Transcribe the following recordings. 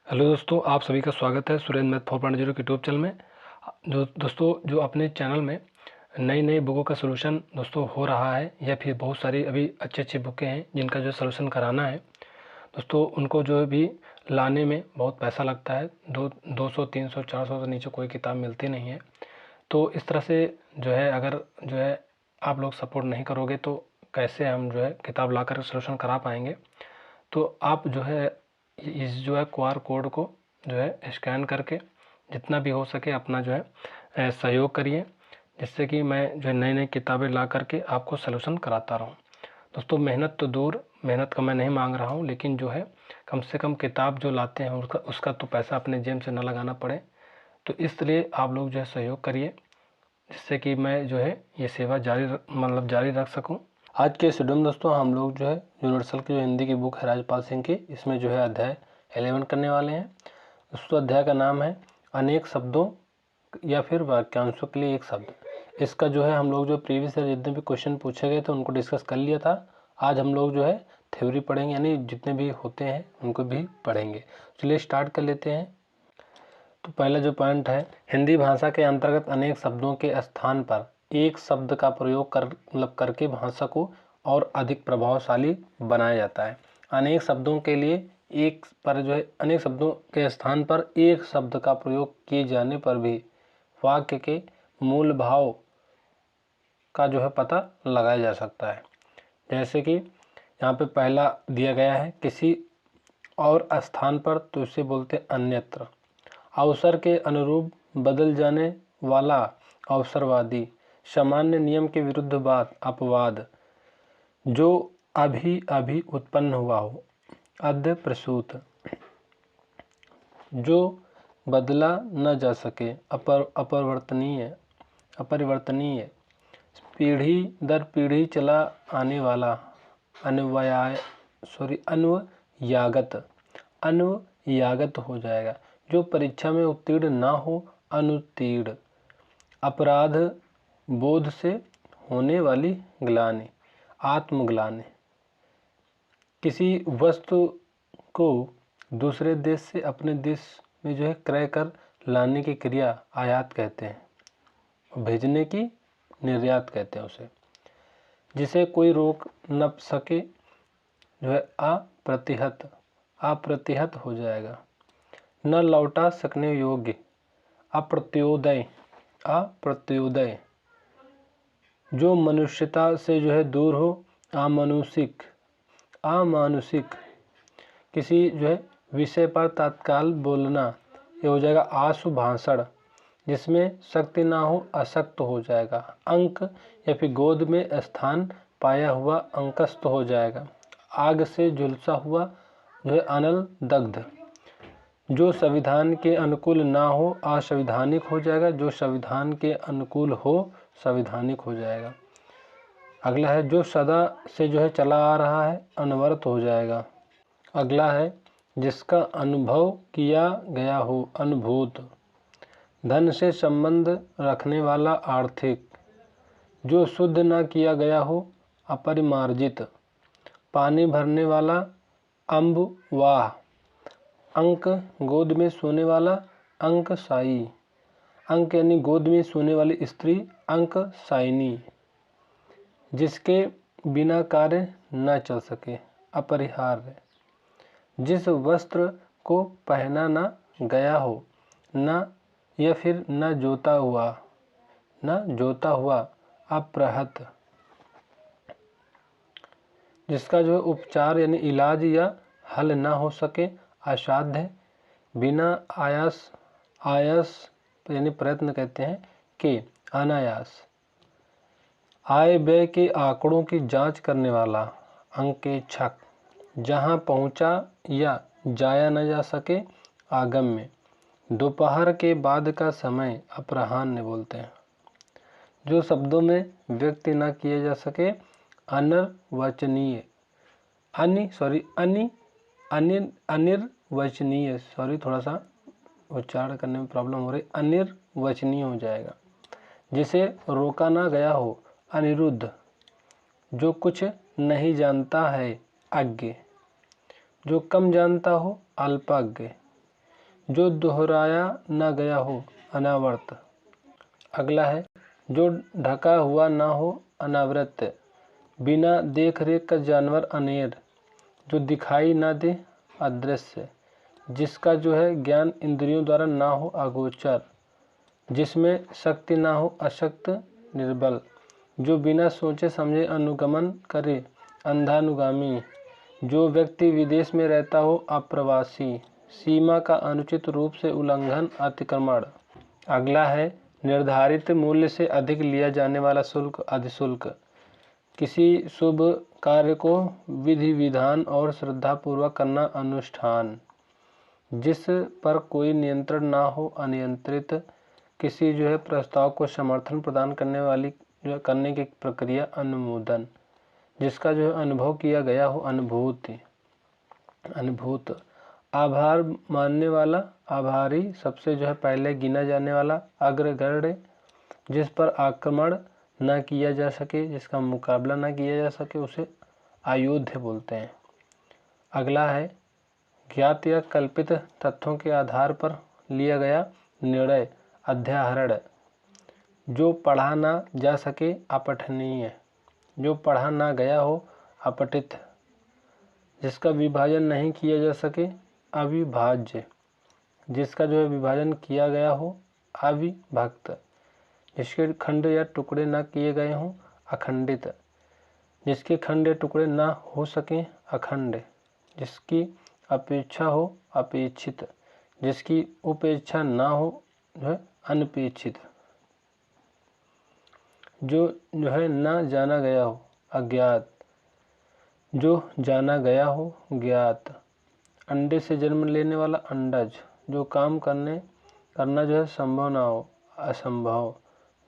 Hello दोस्तों, आप सभी का स्वागत है सुरेंद्र मैथ 4.0 के यूट्यूब चैनल में। जो अपने चैनल में नई नई बुकों का सोल्यूशन दोस्तों हो रहा है, या फिर बहुत सारी अभी अच्छी अच्छी बुकें हैं जिनका जो सोल्यूशन कराना है दोस्तों, उनको जो है भी लाने में बहुत पैसा लगता है। 200 300 400 से नीचे कोई किताब मिलती नहीं है। तो इस तरह से जो है, अगर जो है आप लोग सपोर्ट नहीं करोगे तो कैसे हम जो है किताब ला कर सोल्यूशन करा पाएंगे। तो आप जो है इस जो है क्यूआर कोड को जो है स्कैन करके जितना भी हो सके अपना जो है सहयोग करिए, जिससे कि मैं जो है नई नई किताबें ला करके आपको सलूशन कराता रहूं। दोस्तों, मेहनत तो दूर, मेहनत का मैं नहीं मांग रहा हूं, लेकिन जो है कम से कम किताब जो लाते हैं उसका तो पैसा अपने जेब से न लगाना पड़े। तो इसलिए आप लोग जो है सहयोग करिए, जिससे कि मैं जो है ये सेवा जारी रख सकूं। आज के स्टूडियो में दोस्तों हम लोग जो है यूनिवर्सल की जो हिंदी की बुक है राजपाल सिंह की, इसमें जो है अध्याय 11 करने वाले हैं। दोस्तों, अध्याय का नाम है अनेक शब्दों या फिर वाक्यांशों के लिए एक शब्द। इसका जो है हम लोग जो प्रीवियस ईयर जितने भी क्वेश्चन पूछे गए थे उनको डिस्कस कर लिया था। आज हम लोग जो है थ्योरी पढ़ेंगे, यानी जितने भी होते हैं उनको भी पढ़ेंगे। चलिए स्टार्ट कर लेते हैं। तो पहला जो पॉइंट है, हिंदी भाषा के अंतर्गत अनेक शब्दों के स्थान पर एक शब्द का प्रयोग करके भाषा को और अधिक प्रभावशाली बनाया जाता है। अनेक शब्दों के लिए एक पर जो है अनेक शब्दों के स्थान पर एक शब्द का प्रयोग किए जाने पर भी वाक्य के मूल भाव का जो है पता लगाया जा सकता है। जैसे कि यहाँ पे पहला दिया गया है किसी और स्थान पर, तो इसे बोलते हैं अन्यत्र। अवसर के अनुरूप बदल जाने वाला अवसरवादी, सामान्य नियम के विरुद्ध बात अपवाद, जो अभी अभी उत्पन्न हुआ हो अद्य प्रसूत, जो बदला न जा सके अपरिवर्तनीय, पीढ़ी दर पीढ़ी चला आने वाला अन्वयागत हो जाएगा, जो परीक्षा में उत्तीर्ण ना हो अनुत्तीर्ण, अपराध बोध से होने वाली ग्लानि आत्मग्लानि, किसी वस्तु को दूसरे देश से अपने देश में जो है क्रय कर लाने की क्रिया आयात कहते हैं, भेजने की निर्यात कहते हैं उसे, जिसे कोई रोक न सके जो है अप्रतिहत हो जाएगा। न लौटा सकने योग्य अप्रत्योदय, जो मनुष्यता से जो है दूर हो अमानुषिक, किसी जो है विषय पर तत्काल बोलना, ये हो जाएगा आशु भाषण, जिसमें शक्ति ना हो अशक्त हो जाएगा। अंक या फिर गोद में स्थान पाया हुआ अंकस्त हो जाएगा। आग से झुलसा हुआ जो है अनल दग्ध, जो संविधान के अनुकूल ना हो असंवैधानिक हो जाएगा, जो संविधान के अनुकूल हो संवैधानिक हो जाएगा। अगला है जो सदा से जो है चला आ रहा है अनवरत हो जाएगा। अगला है जिसका अनुभव किया गया हो अनुभूत, धन से संबंध रखने वाला आर्थिक, जो शुद्ध न किया गया हो अपरिमार्जित, पानी भरने वाला अम्बवाह, अंक गोद में सोने वाला अंकसाई, अंक यानी गोद में सोने वाली स्त्री अंकसाइनी, जिसके बिना कार्य न चल सके अपरिहार्य, जिस वस्त्र को पहना न गया हो न या फिर न जोता हुआ अप्रहत, जिसका जो उपचार यानी इलाज या हल ना हो सके असाध्य, बिना आयास यानी प्रयत्न कहते हैं कि अनायास, आय व्यय के आंकड़ों की जांच करने वाला अंकेक्षक, जहां पहुंचा या जाया न जा सके आगम्य, दोपहर के बाद का समय अपराह्न बोलते हैं, जो शब्दों में व्यक्त न किए जा सके अनिर्वचनीय, अनिर्वचनीय, थोड़ा सा उच्चारण करने में प्रॉब्लम हो रही, अनिर्वचनीय हो जाएगा, जिसे रोका ना गया हो अनिरुद्ध, जो कुछ नहीं जानता है अज्ञ, जो कम जानता हो अल्पज्ञ, जो दोहराया न गया हो अनावर्त। अगला है जो ढका हुआ ना हो अनावृत। बिना देख रेख का जानवर अनेर, जो दिखाई ना दे अदृश्य। जिसका जो है ज्ञान इंद्रियों द्वारा ना हो अगोचर। जिसमें शक्ति ना हो अशक्त निर्बल। जो बिना सोचे समझे अनुगमन करे अंधानुगामी। जो व्यक्ति विदेश में रहता हो अप्रवासी। सीमा का अनुचित रूप से उल्लंघन अतिक्रमण। अगला है निर्धारित मूल्य से अधिक लिया जाने वाला शुल्क अधिशुल्क। किसी शुभ कार्य को विधि विधान और श्रद्धापूर्वक करना अनुष्ठान। जिस पर कोई नियंत्रण ना हो अनियंत्रित। किसी जो है प्रस्ताव को समर्थन प्रदान करने की प्रक्रिया अनुमोदन। जिसका जो है अनुभव किया गया हो अनुभूति अनुभूत। आभार मानने वाला आभारी, सबसे जो है पहले गिना जाने वाला अग्रगण्य। जिस पर आक्रमण न किया जा सके, जिसका मुकाबला न किया जा सके, उसे अयोध्य बोलते हैं। अगला है ज्ञात या कल्पित तथ्यों के आधार पर लिया गया निर्णय अध्याहरण। जो पढ़ा ना जा सके अपठनीय। जो पढ़ा ना गया हो अपठित। जिसका विभाजन नहीं किया जा सके अविभाज्य। जिसका जो है विभाजन किया गया हो अविभक्त। जिसके खंड या टुकड़े ना किए गए हों अखंडित। जिसके खंड या टुकड़े ना हो सकें अखंड। जिसकी अपेक्षा हो अपेक्षित। जिसकी उपेक्षा ना हो जो है अनपेक्षित। जो है ना जाना गया हो अज्ञात। जो जाना गया हो ज्ञात। अंडे से जन्म लेने वाला अंडज। जो काम करना जो है संभव ना हो असंभव।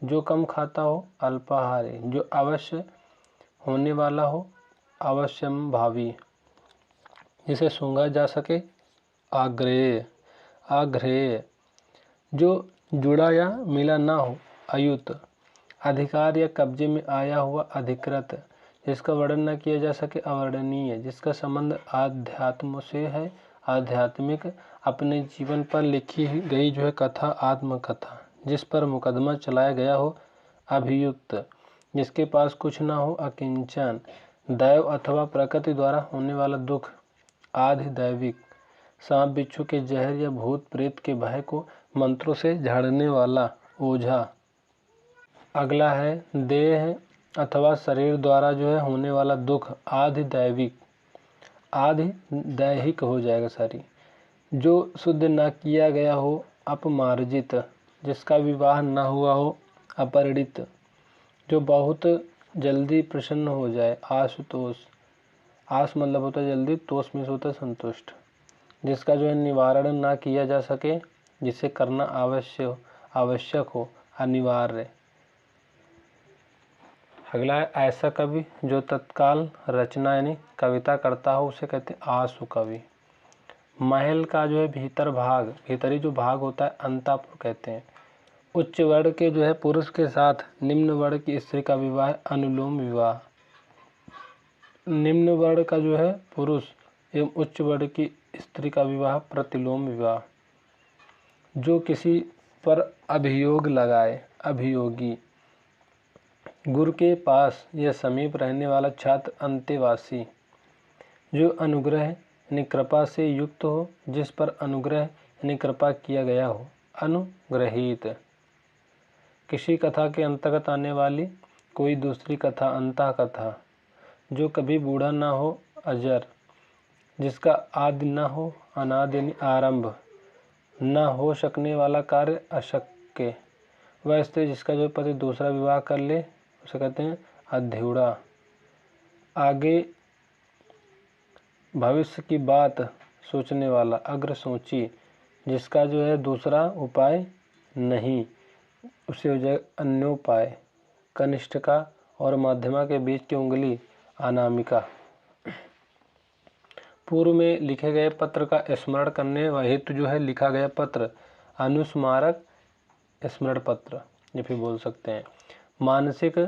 जो कम खाता हो अल्पाहारी। जो अवश्य होने वाला हो अवश्यंभावी। जिसे सूंघा जा सके आग्रेय आग्रेय। जो जुड़ा या मिला ना हो अयुत। अधिकार या कब्जे में आया हुआ अधिकृत। जिसका वर्णन न किया जा सके अवर्णनीय। जिसका संबंध आध्यात्म से है आध्यात्मिक। अपने जीवन पर लिखी गई जो है कथा आत्मकथा। जिस पर मुकदमा चलाया गया हो अभियुक्त। जिसके पास कुछ ना हो अकिंचन। दैव अथवा प्रकृति द्वारा होने वाला दुख आधिदैविक। सांप बिच्छू के जहर या भूत प्रेत के भय को मंत्रों से झाड़ने वाला ओझा। अगला है देह अथवा शरीर द्वारा जो है होने वाला दुख आधिदैविक आधिदैहिक हो जाएगा सारी। जो शुद्ध न किया गया हो अपमार्जित। जिसका विवाह न हुआ हो अपरिणित। जो बहुत जल्दी प्रसन्न हो जाए आशुतोष। आस मतलब होता है जल्दी, तोष में होता है संतुष्ट। जिसका जो है निवारण ना किया जा सके। जिसे करना आवश्यक हो अनिवार्य। अगला है ऐसा कवि जो तत्काल रचना यानी कविता करता हो उसे कहते हैं आशु कवि। महल का जो है भीतरी जो भाग होता है अंतापुर कहते हैं। उच्च वर्ण के जो है पुरुष के साथ निम्न वर्ण की स्त्री का विवाह अनुलोम विवाह। निम्न वर्ण का जो है पुरुष एवं उच्च वर्ण की स्त्री का विवाह प्रतिलोम विवाह। जो किसी पर अभियोग लगाए अभियोगी। गुरु के पास या समीप रहने वाला छात्र अंतेवासी। जो अनुग्रह यानी कृपा से युक्त हो। जिस पर अनुग्रह यानी कृपा किया गया हो अनुग्रहित। किसी कथा के अंतर्गत आने वाली कोई दूसरी कथा अंतः कथा। जो कभी बूढ़ा ना हो अजर। जिसका आदि न हो अनादि यानी आरंभ। न हो सकने वाला कार्य अशक्य। वह स्त्री जिसका जो पति दूसरा विवाह कर ले उसे कहते हैं अध्युड़ा। आगे भविष्य की बात सोचने वाला अग्र सोची। जिसका जो है दूसरा उपाय नहीं उसे हो जाए अन्योपाय। कनिष्ठिका और मध्यमा के बीच की उंगली अनामिका। पूर्व में लिखे गए पत्र का स्मरण करने हेतु जो है लिखा गया पत्र अनुस्मारक स्मरण पत्र ये भी बोल सकते हैं। मानसिक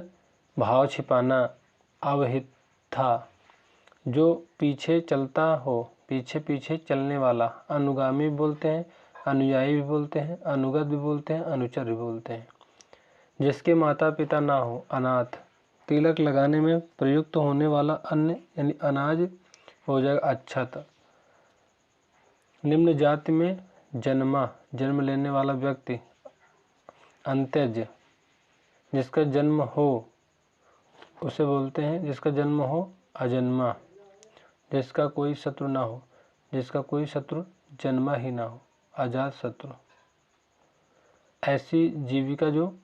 भाव छिपाना अवहिता। जो पीछे चलता हो पीछे चलने वाला अनुगामी बोलते हैं। अनुयायी भी बोलते हैं, अनुगत भी बोलते हैं, अनुचर भी बोलते हैं। जिसके माता पिता ना हो, अनाथ। तिलक लगाने में प्रयुक्त होने वाला अन्न यानी अनाज हो जाएगा अक्षत। निम्न जाति में जन्म लेने वाला व्यक्ति अंत्यज। जिसका जन्म हो उसे बोलते हैं, जिसका जन्म हो अजन्मा। जिसका कोई शत्रु ना हो, जिसका कोई शत्रु जन्मा ही ना हो, अजात शत्रु। ऐसी जीविका जो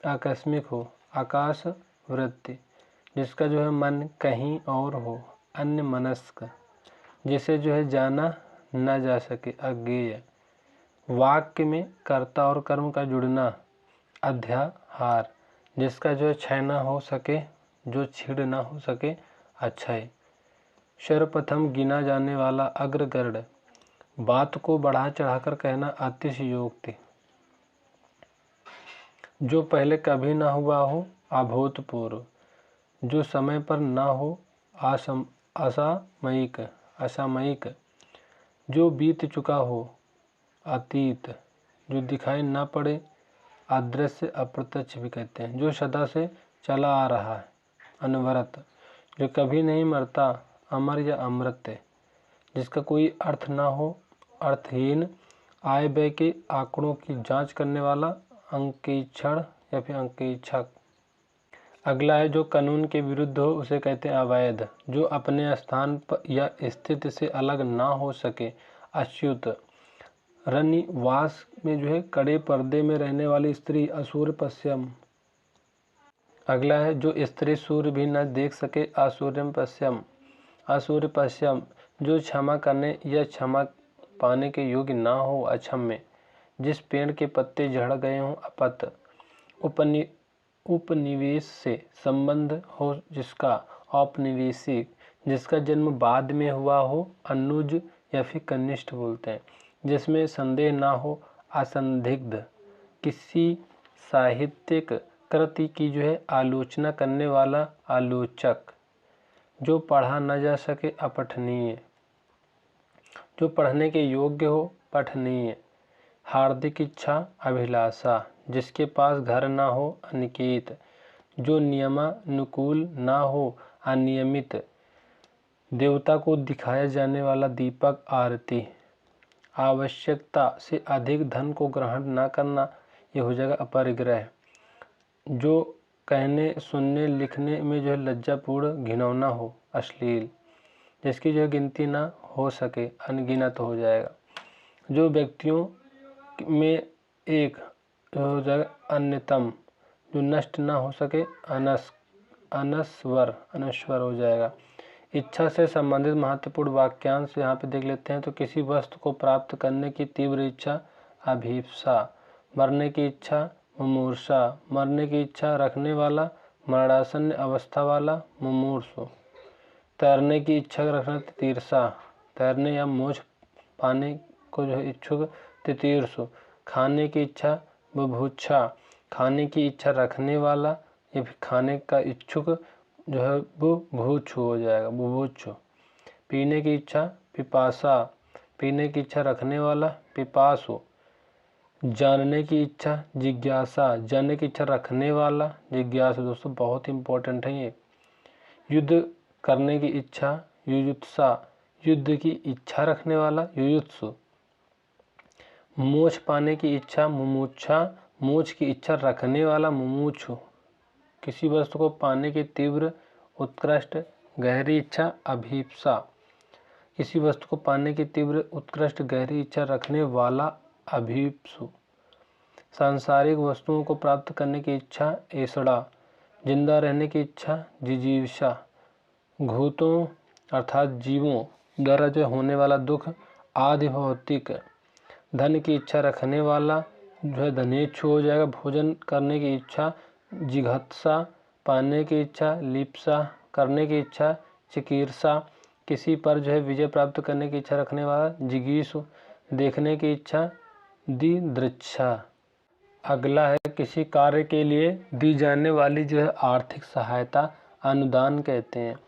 आकस्मिक हो, आकाश वृत्ति। जिसका जो है मन कहीं और हो, अन्य मनस्क। जिसे जो है जाना न जा सके, अज्ञेय। वाक्य में कर्ता और कर्म का जुड़ना, अध्याहार। जिसका जो है क्षय न हो सके, जो छीड़ न हो सके, अक्षय। सर्वप्रथम गिना जाने वाला अग्रगण्य। बात को बढ़ा चढ़ाकर कहना, अतिशयोक्ति। जो पहले कभी ना हुआ हो, अभूतपूर्व। जो समय पर ना हो, असामयिक। जो बीत चुका हो, अतीत। जो दिखाई ना पड़े, अदृश्य, अप्रत्यक्ष भी कहते हैं। जो सदा से चला आ रहा है, अनवरत। जो कभी नहीं मरता, अमर या अमृत। जिसका कोई अर्थ ना हो, अर्थहीन। आय व्यय के आंकड़ों की जांच करने वाला, अंकेक्षण या फिर अंकेक्षक। अगला है जो कानून के विरुद्ध हो, उसे कहते हैं अवैध। जो अपने स्थान पर या स्थिति से अलग ना हो सके, अच्युत। रनिवास में जो है कड़े पर्दे में रहने वाली स्त्री, असूर्य पश्यम। अगला है जो स्त्री सूर्य भी न देख सके, असूर्यम पश्यम। असूर्य पश्यम। जो क्षमा करने या क्षमा पाने के योग्य ना हो, अक्षम्य। जिस पेड़ के पत्ते झड़ गए हों, अपत। उपनिवेश से संबंध हो जिसका, औपनिवेशिक। जिसका जन्म बाद में हुआ हो, अनुज या फिर कनिष्ठ बोलते हैं। जिसमें संदेह ना हो, असंदिग्ध। किसी साहित्यिक कृति की जो है आलोचना करने वाला, आलोचक। जो पढ़ा न जा सके, अपठनीय। जो पढ़ने के योग्य हो, पठनीय। हार्दिक इच्छा, अभिलाषा। जिसके पास घर ना हो, अनिकेत। जो नियमानुकूल ना हो, अनियमित। देवता को दिखाया जाने वाला दीपक, आरती। आवश्यकता से अधिक धन को ग्रहण ना करना, ये हो जाएगा अपरिग्रह। जो कहने, सुनने, लिखने में जो है लज्जापूर्ण, घिनौना हो, अश्लील। जिसकी जो गिनती ना हो सके, अनगिनत हो जाएगा। जो व्यक्तियों में एक हो जाएगा अन्यतम। जो नष्ट ना हो सके, अनस्वर हो जाएगा। इच्छा से संबंधित महत्वपूर्ण वाक्यांश यहाँ पे देख लेते हैं। तो किसी वस्तु को प्राप्त करने की तीव्र इच्छा, अभीप्सा। मरने की इच्छा, मुमूर्षा। मरने की इच्छा रखने वाला, मरणासन्न अवस्था वाला, मुमूर्षु। तैरने की इच्छा रखना, तितीर्षा। तैरने या मोक्ष पाने को जो है इच्छुक, तितीर्षु। खाने की इच्छा, बुभुक्षा। खाने की इच्छा रखने वाला या फिर खाने का इच्छुक जो है बुभुक्षु हो जाएगा, बुभुक्षु। पीने की इच्छा, पिपासा। पीने की इच्छा रखने वाला, पिपासु। जानने की इच्छा, जिज्ञासा। जानने की इच्छा रखने वाला, जिज्ञासु। दोस्तों बहुत इंपॉर्टेंट है ये। युद्ध करने की इच्छा, युयुत्सा। युद्ध की इच्छा रखने वाला, युयुत्सु। मोक्ष पाने की इच्छा, मुमुक्षा। मोक्ष की इच्छा रखने वाला, मुमुक्षु। किसी वस्तु को पाने की तीव्र, उत्कृष्ट, गहरी इच्छा, अभीप्सा। किसी वस्तु को पाने की तीव्र, उत्कृष्ट, गहरी इच्छा रखने वाला, अभीप्सु। सांसारिक वस्तुओं को प्राप्त करने की इच्छा, ऐषणा। जिंदा रहने की इच्छा, जिजीविषा। भूतों अर्थात जीवों द्वारा जो होने वाला दुख, आदि भौतिक। धन की इच्छा रखने वाला जो है धनेच्छु हो जाएगा। भोजन करने की इच्छा, जिघत्सा। पाने की इच्छा, लिप्सा। करने की इच्छा, चिकीर्षा। किसी पर जो है विजय प्राप्त करने की इच्छा रखने वाला, जिगीषु। देखने की इच्छा, दिदृक्षा। अगला है किसी कार्य के लिए दी जाने वाली जो है आर्थिक सहायता, अनुदान कहते हैं।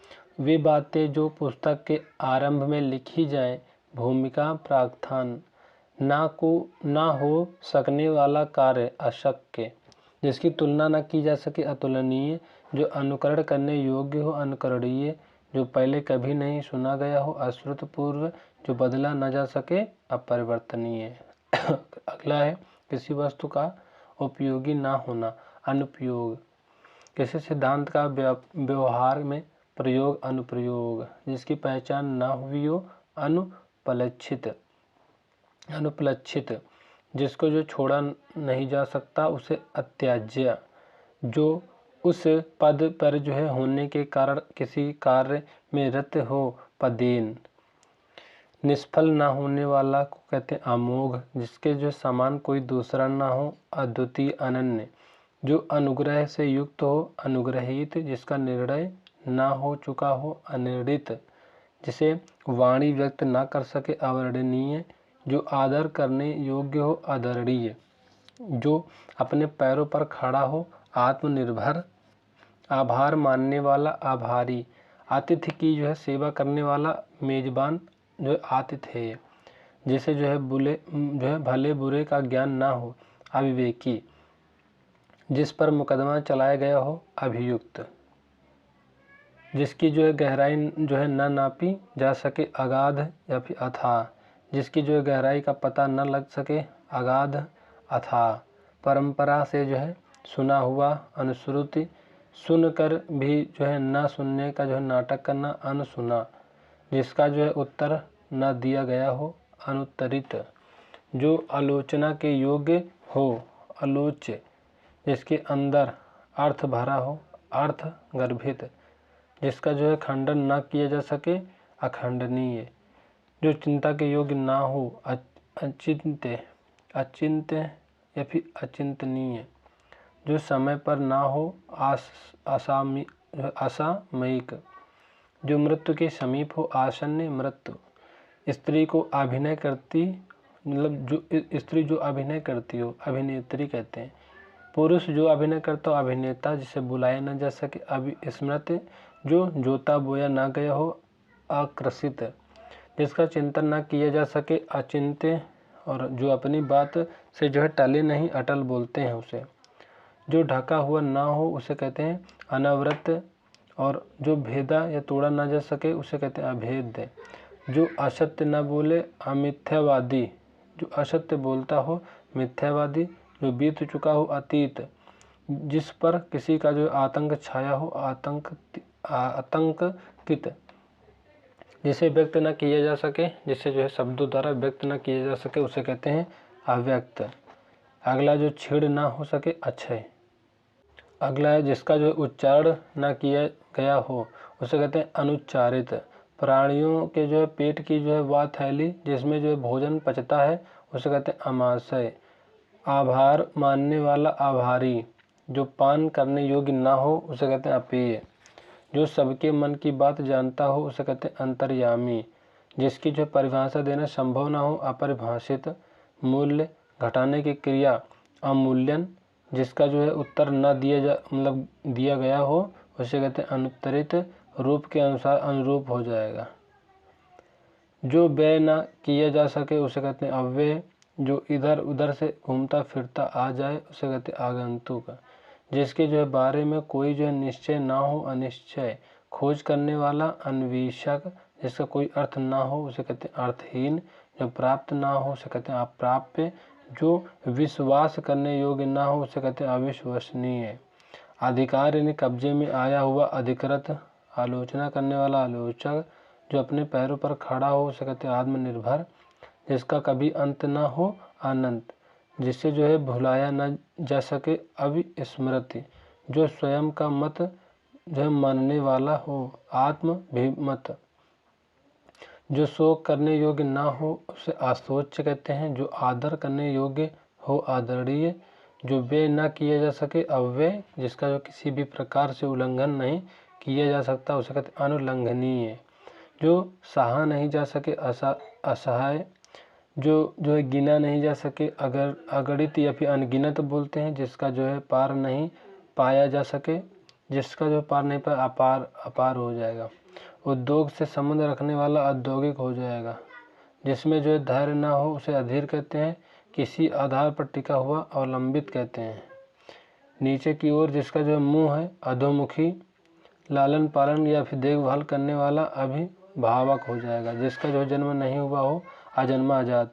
वे बातें जो पुस्तक के आरंभ में लिखी जाएं, भूमिका, प्रावधान। ना हो सकने वाला कार्य अशक्य, जिसकी तुलना न की जा सके अतुलनीय, जो अनुकरण करने योग्य हो अनुकरणीय, जो पहले कभी नहीं सुना गया हो अश्रुतपूर्व, जो बदला न जा सके अपरिवर्तनीय। अगला है किसी वस्तु का उपयोगी ना होना अनुपयोग, किसी सिद्धांत का व्यवहार में प्रयोग अनुप्रयोग, जिसकी पहचान ना हुई हो अनुपलक्षित, जिसको जो छोड़ा नहीं जा सकता उसे अत्याज्य, जो उस पद पर जो है होने के कारण किसी कार्य में रत हो पदेन, निष्फल ना होने वाला को कहते हैं अमोघ, जिसके जो समान कोई दूसरा ना हो अद्वितीय अनन्य, जो अनुग्रह से युक्त हो अनुग्रहित, जिसका निर्णय ना हो चुका हो अनिर्णित, जिसे वाणी व्यक्त ना कर सके अवर्णनीय, जो आदर करने योग्य हो आदरणीय, जो अपने पैरों पर खड़ा हो आत्मनिर्भर, आभार मानने वाला आभारी, आतिथ्य की जो है सेवा करने वाला मेजबान जो आतिथेय, जिसे जो है भले बुरे का ज्ञान ना हो अविवेकी, जिस पर मुकदमा चलाया गया हो अभियुक्त, जिसकी जो है गहराई जो है न नापी जा सके अगाध या फिर अथाह, जिसकी जो है गहराई का पता न लग सके अगाध अथाह, परंपरा से जो है सुना हुआ अनुश्रुति, सुनकर भी जो है न सुनने का जो है नाटक करना अनसुना, जिसका जो है उत्तर न दिया गया हो अनुत्तरित, जो आलोचना के योग्य हो आलोच्य, जिसके अंदर अर्थ भरा हो अर्थ गर्भित, जिसका जो है खंडन ना किया जा सके अखंडनीय, जो चिंता के योग्य ना हो अचिंत्य या फिर अचिंतनीय, जो समय पर ना हो असामयिक, जो मृत्यु के समीप हो आसन्न मृत्यु, स्त्री को अभिनय करती मतलब जो स्त्री जो अभिनय करती हो अभिनेत्री कहते हैं, पुरुष जो अभिनय करता हो अभिनेता, जिसे बुलाया न जा सके अभिस्मृत, जो जोता बोया ना गया हो आकृषित, जिसका चिंतन न किया जा सके अचिंत्य, और जो अपनी बात से जो है टले नहीं अटल बोलते हैं उसे, जो ढका हुआ ना हो उसे कहते हैं अनावृत, और जो भेदा या तोड़ा ना जा सके उसे कहते हैं अभेद्य, जो असत्य न बोले अमिथ्यावादी, जो असत्य बोलता हो मिथ्यावादी, जो बीत चुका हो अतीत, जिस पर किसी का जो आतंक छाया हो आतंकित, जिसे व्यक्त न किया जा सके, जिसे जो है शब्दों द्वारा व्यक्त न किया जा सके उसे कहते हैं अव्यक्त। अगला जो छेड़ ना हो सके अक्षय। अगला है जिसका जो उच्चारण न किया गया हो उसे कहते हैं अनुच्चारित। प्राणियों के जो है पेट की जो है वह थैली जिसमें जो है भोजन पचता है उसे कहते हैं अमाशय। आभार मानने वाला आभारी, जो पान करने योग्य ना हो उसे कहते हैं अपेय। जो सबके मन की बात जानता हो उसे कहते हैं अंतर्यामी। जिसकी जो परिभाषा देना संभव ना हो अपरिभाषित। मूल्य घटाने की क्रिया अमूल्यन। जिसका जो है उत्तर न दिया गया हो उसे कहते हैं अनुत्तरित। रूप के अनुसार अनुरूप हो जाएगा। जो व्यय न किया जा सके उसे कहते हैं अव्यय। जो इधर उधर से घूमता फिरता आ जाए उसे कहते हैं आगंतुक। जिसके जो है बारे में कोई जो है निश्चय ना हो अनिश्चय। खोज करने वाला अन्वेषक। जिसका कोई अर्थ ना हो उसे कहते हैं अर्थहीन। जो प्राप्त ना हो उसे कहते हैं अप्राप्य। जो विश्वास करने योग्य ना हो उसे कहते हैं अविश्वसनीय। अधिकार यानी कब्जे में आया हुआ अधिकृत। आलोचना करने वाला आलोचक। जो अपने पैरों पर खड़ा हो उसे कहते हैं आत्मनिर्भर। जिसका कभी अंत ना हो अनंत। जिससे जो है भुलाया न जा सके अविस्मृति। जो स्वयं का मत जो मानने वाला हो आत्मभिमत। जो शोक करने योग्य ना हो उसे आशोच्य कहते हैं। जो आदर करने योग्य हो आदरणीय। जो व्यय न किया जा सके अव्यय। जिसका जो किसी भी प्रकार से उल्लंघन नहीं किया जा सकता उसे कहते हैं अनुल्लंघनीय। जो सहा नहीं जा सके असहाय। जो है गिना नहीं जा सके अगर अगणित या फिर अनगिनत बोलते हैं। जिसका जो है पार नहीं पाया जा सके। जिसका जो पार नहीं पाया अपार हो जाएगा। उद्योग से संबंध रखने वाला औद्योगिक हो जाएगा। जिसमें जो है धैर्य ना हो उसे अधीर कहते हैं। किसी आधार पर टिका हुआ अवलंबित कहते हैं। नीचे की ओर जिसका जो मुंह है अधोमुखी, लालन पालन या फिर देखभाल करने वाला अभिभावक हो जाएगा। जिसका जो जन्म नहीं हुआ हो अजन्मा आजाद।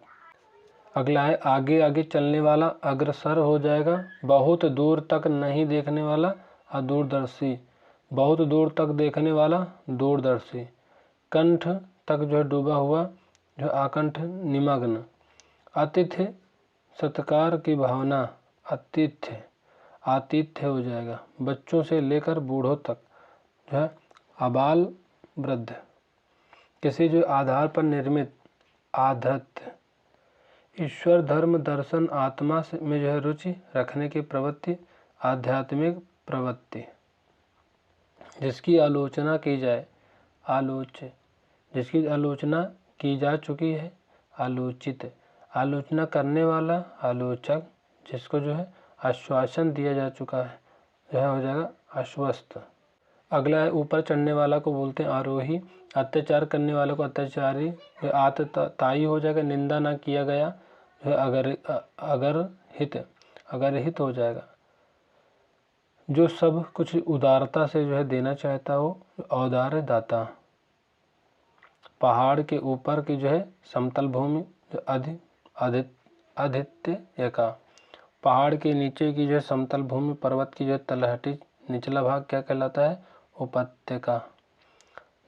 अगला है आगे आगे चलने वाला अग्रसर हो जाएगा। बहुत दूर तक नहीं देखने वाला अदूरदर्शी, बहुत दूर तक देखने वाला दूरदर्शी। कंठ तक जो है डूबा हुआ जो आकंठ निमग्न। आतिथ्य सत्कार की भावना, आतिथ्य आतिथ्य हो जाएगा। बच्चों से लेकर बूढ़ों तक जो है आबाल वृद्ध। किसी जो आधार पर निर्मित आधृत्य। ईश्वर धर्म दर्शन आत्मा में जो है रुचि रखने की प्रवृत्ति, आध्यात्मिक प्रवृत्ति। जिसकी आलोचना की जाए आलोच्य, जिसकी आलोचना की जा चुकी है आलोचित। आलोचना करने वाला आलोचक। जिसको जो है आश्वासन दिया जा चुका है जो है हो जाएगा आश्वस्त। अगला है ऊपर चढ़ने वाला को बोलते हैं आरोही। अत्याचार करने वाले को अत्याचारी। आतताई हो जाएगा, निंदा ना किया गया जो अगर हित हो जाएगा। जो सब कुछ उदारता से जो है देना चाहता हो औदार्य दाता। पहाड़ के ऊपर की जो है समतल भूमि जो आदित्य एका। पहाड़ के नीचे की जो है समतल भूमि, पर्वत की जो है तलहटी निचला भाग क्या कहलाता है उपत्यका।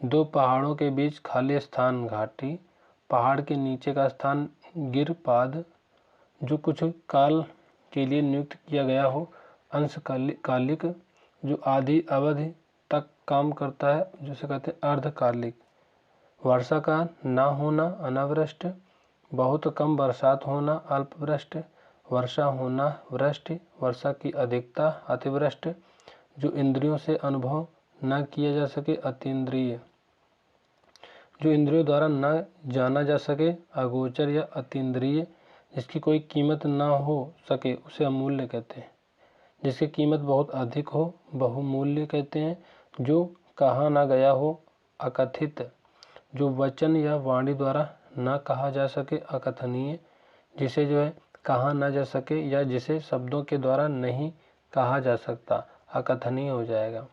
दो पहाड़ों के बीच खाली स्थान घाटी। पहाड़ के नीचे का स्थान गिरपाद। जो कुछ काल के लिए नियुक्त किया गया हो अंशकालिक। जो आधी अवधि तक काम करता है जिसे कहते हैं अर्धकालिक। वर्षा का ना होना अनावृष्ट। बहुत कम बरसात होना अल्पवृष्ट। वर्षा होना वृष्टि। वर्षा की अधिकता अतिवृष्टि। जो इंद्रियों से अनुभव न किया जा सके अतीन्द्रिय। जो इंद्रियों द्वारा न जाना जा सके अगोचर या अतीन्द्रिय। जिसकी कोई कीमत ना हो सके उसे अमूल्य कहते हैं। जिसकी कीमत बहुत अधिक हो बहुमूल्य कहते हैं। जो कहा ना गया हो अकथित। जो वचन या वाणी द्वारा न कहा जा सके अकथनीय। जिसे जो है कहा ना जा सके या जिसे शब्दों के द्वारा नहीं कहा जा सकता अकथनीय हो जाएगा।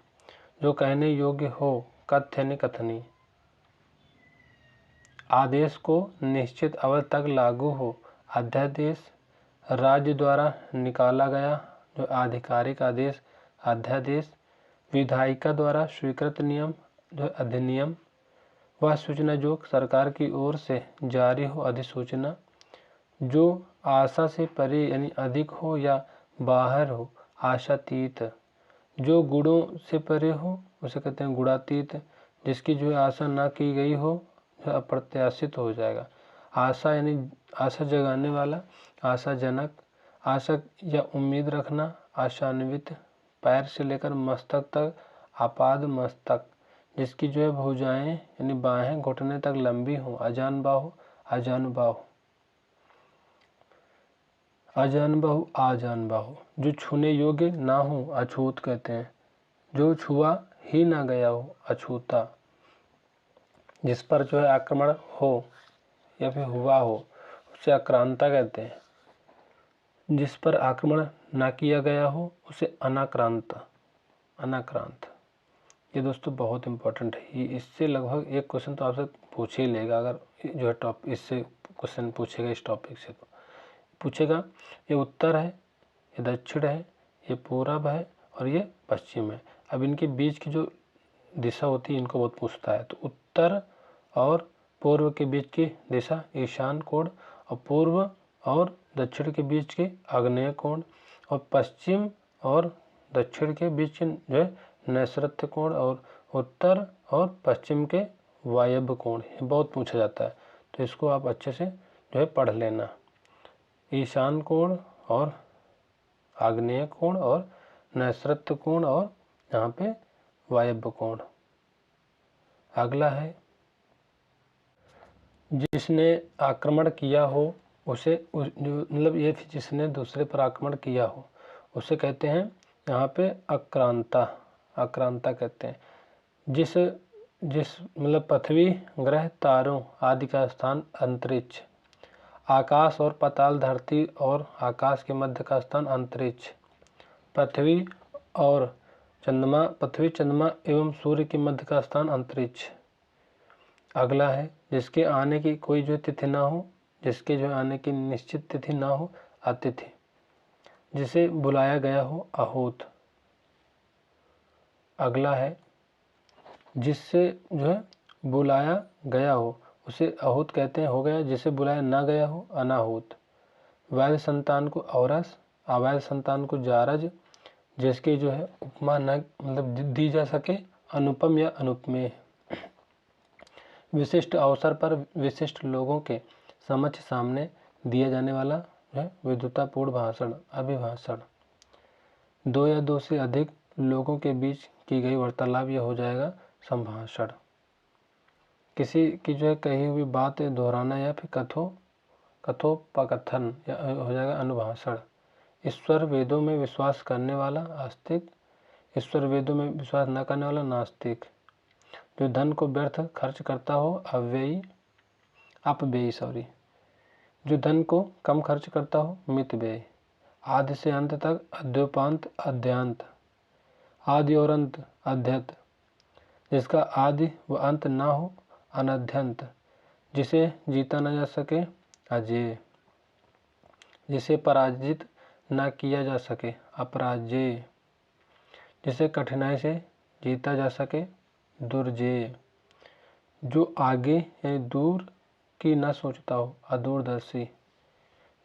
जो कहने योग्य हो कथ्य यानी कथनीय। आदेश को निश्चित अवधि तक लागू हो अध्यादेश। राज्य द्वारा निकाला गया जो आधिकारिक आदेश अध्यादेश। विधायिका द्वारा स्वीकृत नियम जो अधिनियम। वह सूचना जो सरकार की ओर से जारी हो अधिसूचना। जो आशा से परे यानी अधिक हो या बाहर हो आशातीत। जो गुणों से परे हो उसे कहते हैं गुणातीत। जिसकी जो आशा ना की गई हो जो अप्रत्याशित हो जाएगा। आशा यानी आशा जगाने वाला आशाजनक। आशा या उम्मीद रखना आशान्वित। पैर से लेकर मस्तक तक आपाद मस्तक। जिसकी जो है भुजाएं यानी बाहें घुटने तक लंबी हो अजानबाहु अजानुबाहु। अजानबाहु आजानबाहु। जो छूने योग्य ना हो अछूत कहते हैं। जो छुआ ही ना गया हो अछूता। जिस पर जो है आक्रमण हो या फिर हुआ हो उसे आक्रांता कहते हैं। जिस पर आक्रमण ना किया गया हो उसे अनाक्रांत अनाक्रांत। ये दोस्तों बहुत इंपॉर्टेंट है। इससे लगभग एक क्वेश्चन तो आपसे पूछ ही लेगा। अगर जो है टॉपिक इससे क्वेश्चन पूछेगा इस टॉपिक से तो पूछेगा। ये उत्तर है, ये दक्षिण है, ये पूरब है और ये पश्चिम है। अब इनके बीच की जो दिशा होती है इनको बहुत पूछता है। तो उत्तर और पूर्व के बीच की दिशा ईशान कोण और पूर्व और दक्षिण के बीच की आग्नेय कोण और पश्चिम और दक्षिण के बीच जो है नैऋत्य कोण और उत्तर और पश्चिम के वायव्य कोण। ये बहुत पूछा जाता है तो इसको आप अच्छे से जो है पढ़ लेना। ईशान कोण और आग्नेय कोण और नैऋत्य कोण और यहाँ पे वायव्य कोण। अगला है जिसने आक्रमण किया हो उसे मतलब ये जिसने दूसरे पर आक्रमण किया हो उसे कहते हैं यहाँ पे आक्रांता आक्रांता कहते हैं। जिस जिस मतलब पृथ्वी, ग्रह, तारों आदि का स्थान अंतरिक्ष। आकाश और पाताल, धरती और आकाश के मध्य का स्थान अंतरिक्ष। पृथ्वी और चंद्रमा, पृथ्वी, चंद्रमा एवं सूर्य के मध्य का स्थान अंतरिक्ष। अगला है जिसके आने की कोई जो तिथि ना हो, जिसके जो आने की निश्चित तिथि ना हो, अतिथि। जिसे बुलाया गया हो, आहूत। अगला है जिससे जो है बुलाया गया हो उसे आहूत कहते हैं, हो गया। जिसे बुलाया ना गया हो, अनाहूत। वैध संतान को औरस, अवैध संतान को जारज। जिसकी जो है उपमा न मतलब दी जा सके, अनुपम या अनुपमेय। विशिष्ट अवसर पर विशिष्ट लोगों के समक्ष सामने दिया जाने वाला है विद्वतापूर्ण भाषण, अभिभाषण। दो या दो से अधिक लोगों के बीच की गई वार्तालाप यह हो जाएगा संभाषण। किसी की जो है कही हुई बात दोहराना या फिर कथोपकथन या हो जाएगा अनुभाषण। ईश्वर वेदों में विश्वास करने वाला आस्तिक, ईश्वर वेदों में विश्वास न करने वाला नास्तिक। जो धन को व्यर्थ खर्च करता हो, अपव्ययी। जो धन को कम खर्च करता हो, मितव्ययी। आदि से अंत तक, अद्योपांत, अध्यांत। आदि और अंत, अध्यत। जिसका आदि व अंत ना हो, अनध्यंत। जिसे जीता न जा सके, अजेय। जिसे पराजित न किया जा सके, अपराजेय। जिसे कठिनाई से जीता जा सके, दुर्जेय। जो आगे यानी दूर की न सोचता हो, अदूरदर्शी।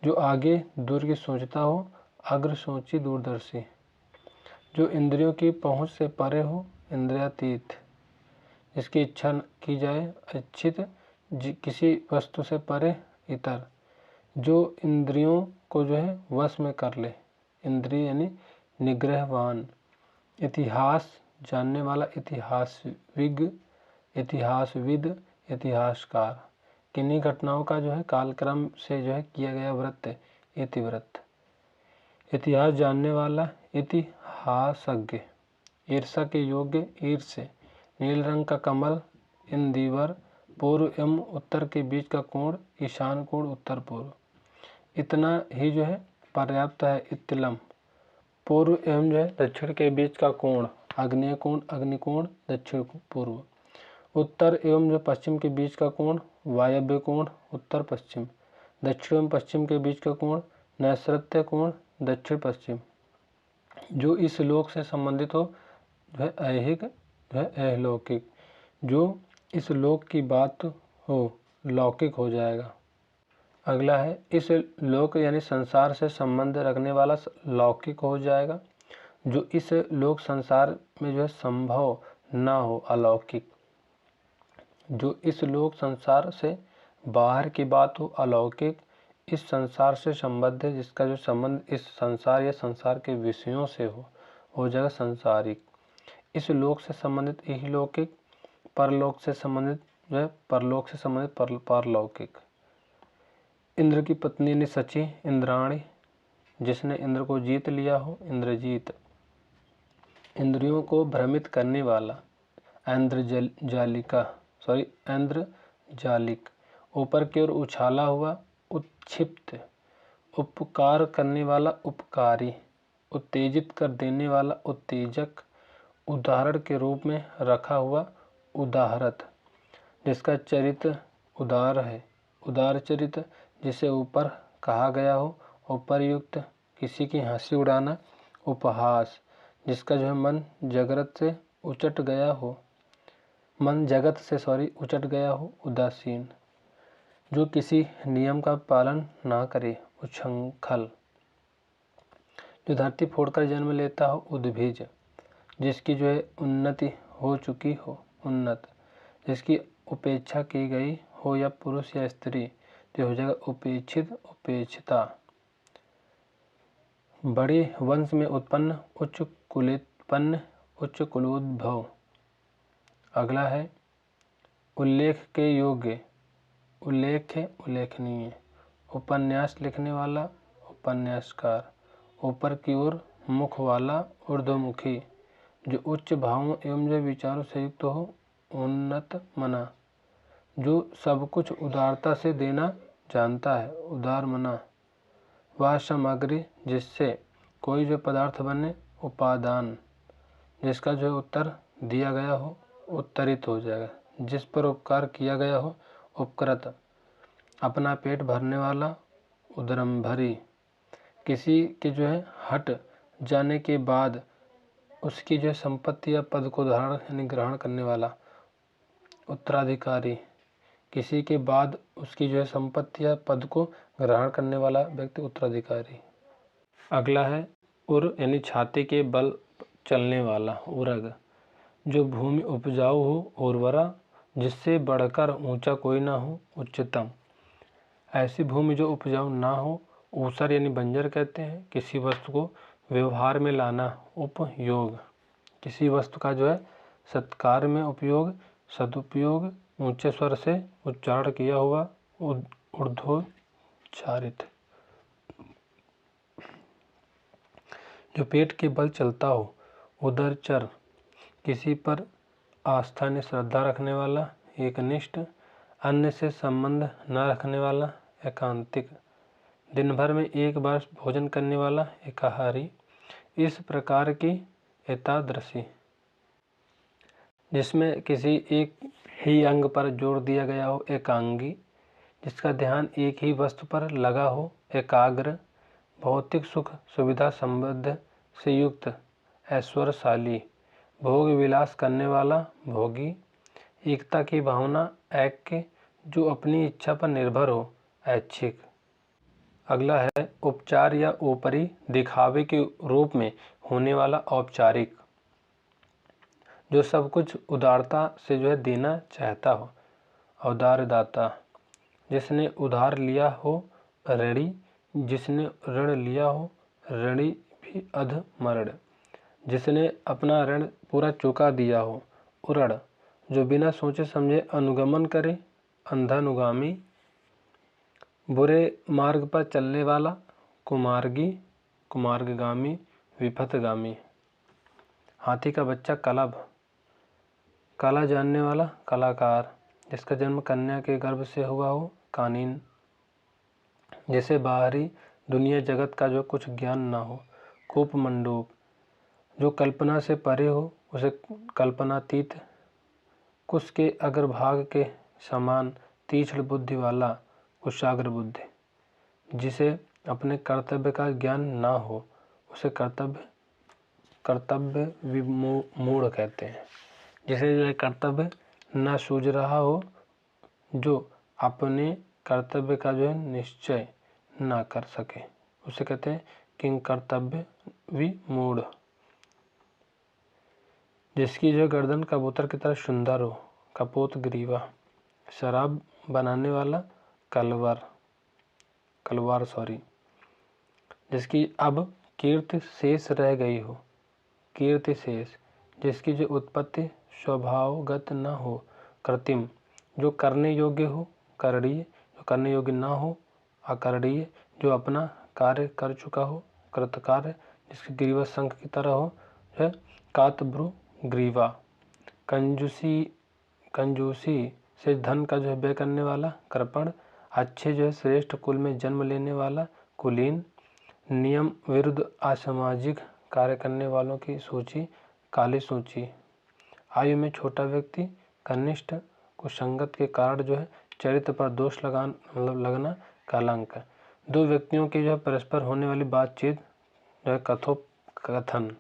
जो आगे दूर की सोचता हो, अग्रसोची, दूरदर्शी। जो इंद्रियों की पहुंच से परे हो, इंद्रियातीत। जिसकी इच्छा की जाए, इच्छित। किसी वस्तु से परे, इतर। जो इंद्रियों को जो है वश में कर ले, इंद्रिय यानी निग्रहवान। इतिहास जानने वाला, इतिहासविद, इतिहासकार। किन्हीं घटनाओं का जो है कालक्रम से जो है किया गया व्रत, इतिवृत्त। इतिहास जानने वाला, इतिहासज्ञ। ईर्षा के योग्य, ईर्ष्य। नील रंग का कमल, इंदिवर। पूर्व एवं उत्तर के बीच का कोण, ईशान कोण, उत्तर पूर्व। इतना ही जो है पर्याप्त है, इत्तिलम। पूर्व एवं जो है दक्षिण के बीच का कोण, आग्नेय कोण, अग्निकोण, दक्षिण पूर्व। उत्तर एवं जो पश्चिम के बीच का कोण, वायव्य कोण, उत्तर पश्चिम। दक्षिण एवं पश्चिम के बीच का कोण, नैऋत्य कोण, दक्षिण पश्चिम। जो इस लोक से संबंधित हो वह ऐहिक, वह अहलौकिक। जो इस लोक की बात हो, लौकिक हो जाएगा। अगला है इस लोक यानी संसार से संबंध रखने वाला लौकिक हो जाएगा। जो इस लोक संसार में जो है संभव ना हो, अलौकिक। जो इस लोक संसार से बाहर की बात हो, अलौकिक। इस संसार से संबद्ध है, जिसका जो संबंध इस संसार या संसार के विषयों से हो जाएगा संसारिक। इस लोक से संबंधित इहलौकिक। परलोक से संबंधित जो है परलोक से संबंधित पारलौकिक। इंद्र की पत्नी ने सची, इंद्राणी। जिसने इंद्र को जीत लिया हो, इंद्रजीत। इंद्रियों को भ्रमित करने वाला, ऐन्द्रजालिक। ऊपर की ओर उछाला हुआ, उत्क्षिप्त। उपकार करने वाला, उपकारी। उत्तेजित कर देने वाला, उत्तेजक। उदाहरण के रूप में रखा हुआ, उदाहरत। जिसका चरित्र उदार है, उदार चरित्र। जिसे ऊपर कहा गया हो, उपरयुक्त। किसी की हंसी उड़ाना, उपहास। जिसका जो है मन जगत से उचट गया हो, उचट गया हो, उदासीन। जो किसी नियम का पालन ना करे, उच्छृंखल। जो धरती फोड़कर जन्म लेता हो, उद्भिज। जिसकी जो है उन्नति हो चुकी हो, उन्नत। जिसकी उपेक्षा की गई हो या पुरुष या स्त्री, तो हो जाएगा उपेक्षित, उपेक्षिता। बड़े वंश में उत्पन्न, उच्च कुलोत्पन्न, उच्च कुलोद्भव। अगला है उल्लेख के योग्य, उल्लेख है, उल्लेखनीय। उपन्यास लिखने वाला, उपन्यासकार। ऊपर की ओर मुख वाला, ऊर्ध्वमुखी। जो उच्च भावों एवं जो विचारों से युक्त हो, उन्नत मना, जो सब कुछ उदारता से देना जानता है, उदार मना। वह सामग्री जिससे कोई जो पदार्थ बने, उपादान, जिसका जो उत्तर दिया गया हो उत्तरित हो जाएगा, जिस पर उपकार किया गया हो उपकृत। अपना पेट भरने वाला, उदरम्भरी, किसी के जो है हट जाने के बाद उसकी जो संपत्ति या पद को धारण यानी ग्रहण करने वाला, उत्तराधिकारी, किसी के बाद उसकी जो है संपत्ति या पद को ग्रहण करने वाला व्यक्ति उत्तराधिकारी। अगला है उर यानी छाती के बल चलने वाला, उरग, जो भूमि उपजाऊ हो, उर्वरा, जिससे बढ़कर ऊंचा कोई ना हो, उच्चतम, ऐसी भूमि जो उपजाऊ ना हो। ऊसर यानी बंजर कहते हैं किसी वस्तु को व्यवहार में लाना, उपयोग, किसी वस्तु का जो है सत्कार में उपयोग, सदुपयोग, ऊंचे स्वर से उच्चारण किया हुआ, ऊर्ध्वोच्चारित, जो पेट के बल चलता हो। उदरचर, किसी पर आस्था ने श्रद्धा रखने वाला, एकनिष्ठ, अन्य से संबंध न रखने वाला, एकांतिक, दिन भर में एक बार भोजन करने वाला, एकाहारी। इस प्रकार की एतादृशी, जिसमें किसी एक ही अंग पर जोर दिया गया हो, एकांगी, जिसका ध्यान एक ही वस्तु पर लगा हो, एकाग्र, भौतिक सुख सुविधा संबद्ध से युक्त, ऐश्वर्यशाली, भोग विलास करने वाला, भोगी, एकता की भावना, ऐक्य, जो अपनी इच्छा पर निर्भर हो, ऐच्छिक। अगला है उपचार या ऊपरी दिखावे के रूप में होने वाला, औपचारिक, जो सब कुछ उदारता से जो है देना चाहता हो, औदारदाता, जिसने उधार लिया हो, ऋणी, जिसने ऋण लिया हो, ऋणी भी अधमर्ण, जिसने अपना ऋण पूरा चुका दिया हो, उरण, जो बिना सोचे समझे अनुगमन करे, अंधानुगामी, बुरे मार्ग पर चलने वाला, कुमार्गी, कुमार्गगामी, विपथगामी। हाथी का बच्चा कलभ, कला जानने वाला, कलाकार, जिसका जन्म कन्या के गर्भ से हुआ हो, कानीन, जिसे बाहरी दुनिया जगत का जो कुछ ज्ञान ना हो, कूपमंडूक, जो कल्पना से परे हो, उसे कल्पनातीत, कुश के अग्रभाग के समान तीक्ष्ण बुद्धि वाला, कुशाग्र बुद्धि, जिसे अपने कर्तव्य का ज्ञान ना हो, उसे कर्तव्य विमूढ़ कहते हैं। जिसे जो कर्तव्य न सूझ रहा हो, जो अपने कर्तव्य का जो है निश्चय ना कर सके, उसे कहते हैं किंग कर्तव्य विमूढ़। जिसकी जो गर्दन कबूतर की तरह सुंदर हो, कपोत ग्रीवा, शराब बनाने वाला, कलवार सॉरी, जिसकी अब कीर्ति शेष रह गई हो, कीर्ति शेष, जिसकी जो उत्पत्ति स्वभावगत न हो, कृत्रिम, जो करने योग्य हो, करणीय, जो करने योग्य न हो, अकरणीय, जो अपना कार्य कर चुका हो, कृतकार्य, जिसकी ग्रीवा शंख की तरह हो, है कातभ्रु ग्रीवा, कंजूसी से धन का जो है व्यय करने वाला, कृपण, अच्छे जो है श्रेष्ठ कुल में जन्म लेने वाला, कुलीन, नियम विरुद्ध असामाजिक कार्य करने वालों की सूची, काली सूची, आयु में छोटा व्यक्ति, कनिष्ठ, कुसंगत के कारण जो है चरित्र पर दोष लगना, कलंक, दो व्यक्तियों की जो है परस्पर होने वाली बातचीत जो है कथोपकथन,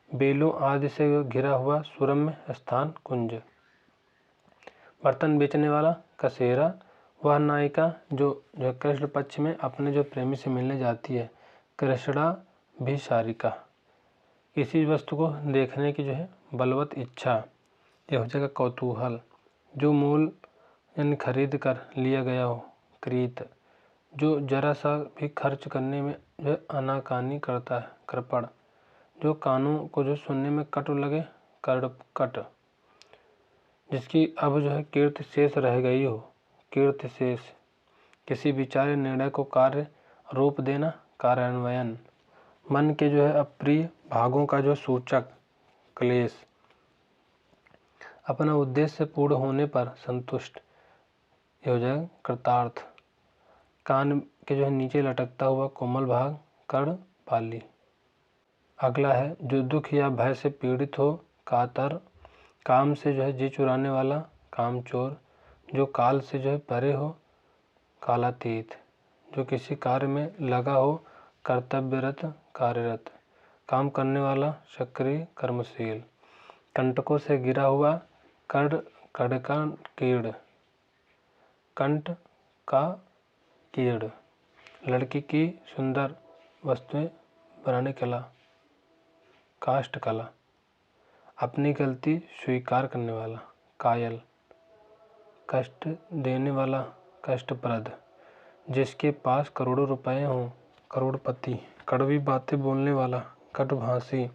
बेलों आदि से घिरा हुआ सुरम्य स्थान, कुंज, बर्तन बेचने वाला, कसेरा, वह नायिका जो कृष्ण पक्ष में अपने जो प्रेमी से मिलने जाती है, कृष्णा भी सारिका, किसी वस्तु को देखने की जो है बलवत इच्छा, यह हो जाएगा कौतूहल, जो मूल यानी खरीद कर लिया गया हो, क्रीत, जो जरा सा भी खर्च करने में जो है आनाकानी करता है, कृपण, जो कानों को जो सुनने में कट लगे, कर्णकट, जिसकी अब जो है कीर्ति शेष रह गई हो, कीर्ति शेष, किसी विचार निर्णय को कार्य रूप देना, कार्यान्वयन, मन के जो है अप्रिय भागों का जो सूचक, क्लेश, अपना उद्देश्य पूर्ण होने पर संतुष्ट, ये हो जाएगा कृतार्थ। कान के जो है नीचे लटकता हुआ कोमल भाग कर्णपाली। अगला है जो दुख या भय से पीड़ित हो कातर, काम से जो है जी चुराने वाला कामचोर, जो काल से जो है परे हो कालातीत, जो किसी कार्य में लगा हो कर्तव्यरत कार्यरत, काम करने वाला सक्रिय कर्मशील, कंटकों से गिरा हुआ कड़ का कीड़, कंट का कीड़, लड़की की सुंदर वस्तुएं बनाने कला काष्ठ कला, अपनी गलती स्वीकार करने वाला कायल, कष्ट देने वाला कष्टप्रद, जिसके पास करोड़ों रुपए हों करोड़पति, कड़वी बातें बोलने वाला कटभाषी,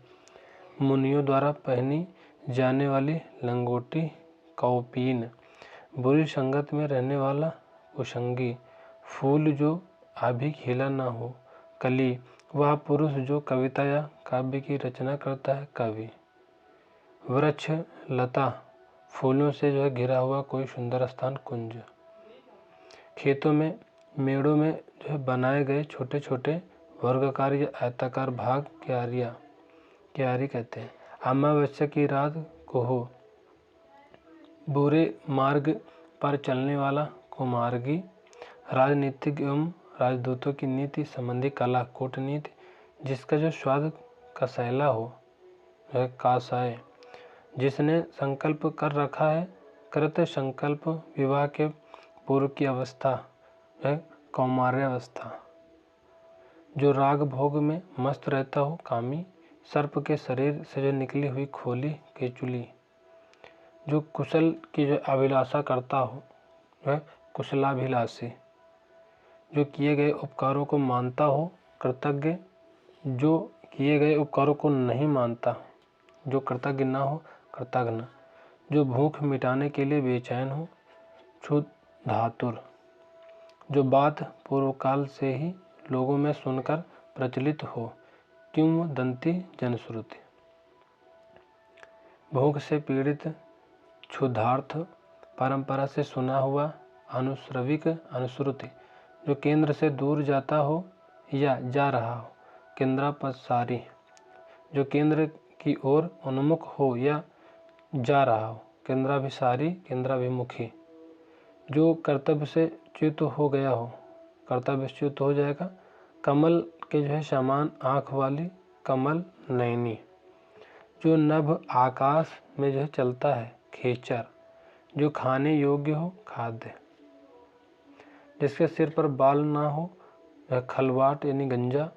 मुनियों द्वारा पहनी जाने वाली लंगोटी कौपीन, बुरी संगत में रहने वाला कुसंगी, फूल जो अभी खिला ना हो कली, वह पुरुष जो कविता या काव्य की रचना करता है कवि, वृक्ष लता फूलों से जो है घिरा हुआ कोई सुंदर स्थान कुंज, खेतों में मेड़ों में जो है बनाए गए छोटे छोटे वर्गाकार या आयताकार भाग क्यारी कहते हैं। अमावस्या की रात को हो, बुरे मार्ग पर चलने वाला कुमार्गी, राजनीतिक एवं राजदूतों की नीति संबंधी कला कूटनीति, जिसका जो स्वाद कसैला हो वह कासाय, जिसने संकल्प कर रखा है कृत संकल्प, विवाह के पूर्व की अवस्था वह कौमार्यावस्था, जो राग भोग में मस्त रहता हो कामी, सर्प के शरीर से जो निकली हुई खोली केचुली, जो कुशल की जो अभिलाषा करता हो वह कुशलाभिलाषी, जो किए गए उपकारों को मानता हो कृतज्ञ, जो किए गए उपकारों को नहीं मानता, जो कृतज्ञ ना हो कृतघ्न, जो भूख मिटाने के लिए बेचैन हो क्षुधातुर, जो बात पूर्व काल से ही लोगों में सुनकर प्रचलित हो किंवदंती जनश्रुति, भूख से पीड़ित क्षुधार्थ, परंपरा से सुना हुआ अनुश्रविक अनुश्रुति, जो केंद्र से दूर जाता हो या जा रहा हो केंद्रापसारी, जो केंद्र की ओर उन्मुख हो या जा रहा हो केंद्राभिसारी केंद्राभिमुखी, जो कर्तव्य से च्युत हो गया हो कर्तव्य च्युत हो जाएगा, कमल के जो है समान आँख वाली कमल नयनी, जो नभ आकाश में जो है चलता है खेचर, जो खाने योग्य हो खाद्य, जिसके सिर पर बाल ना हो वह खलवाट यानी गंजा,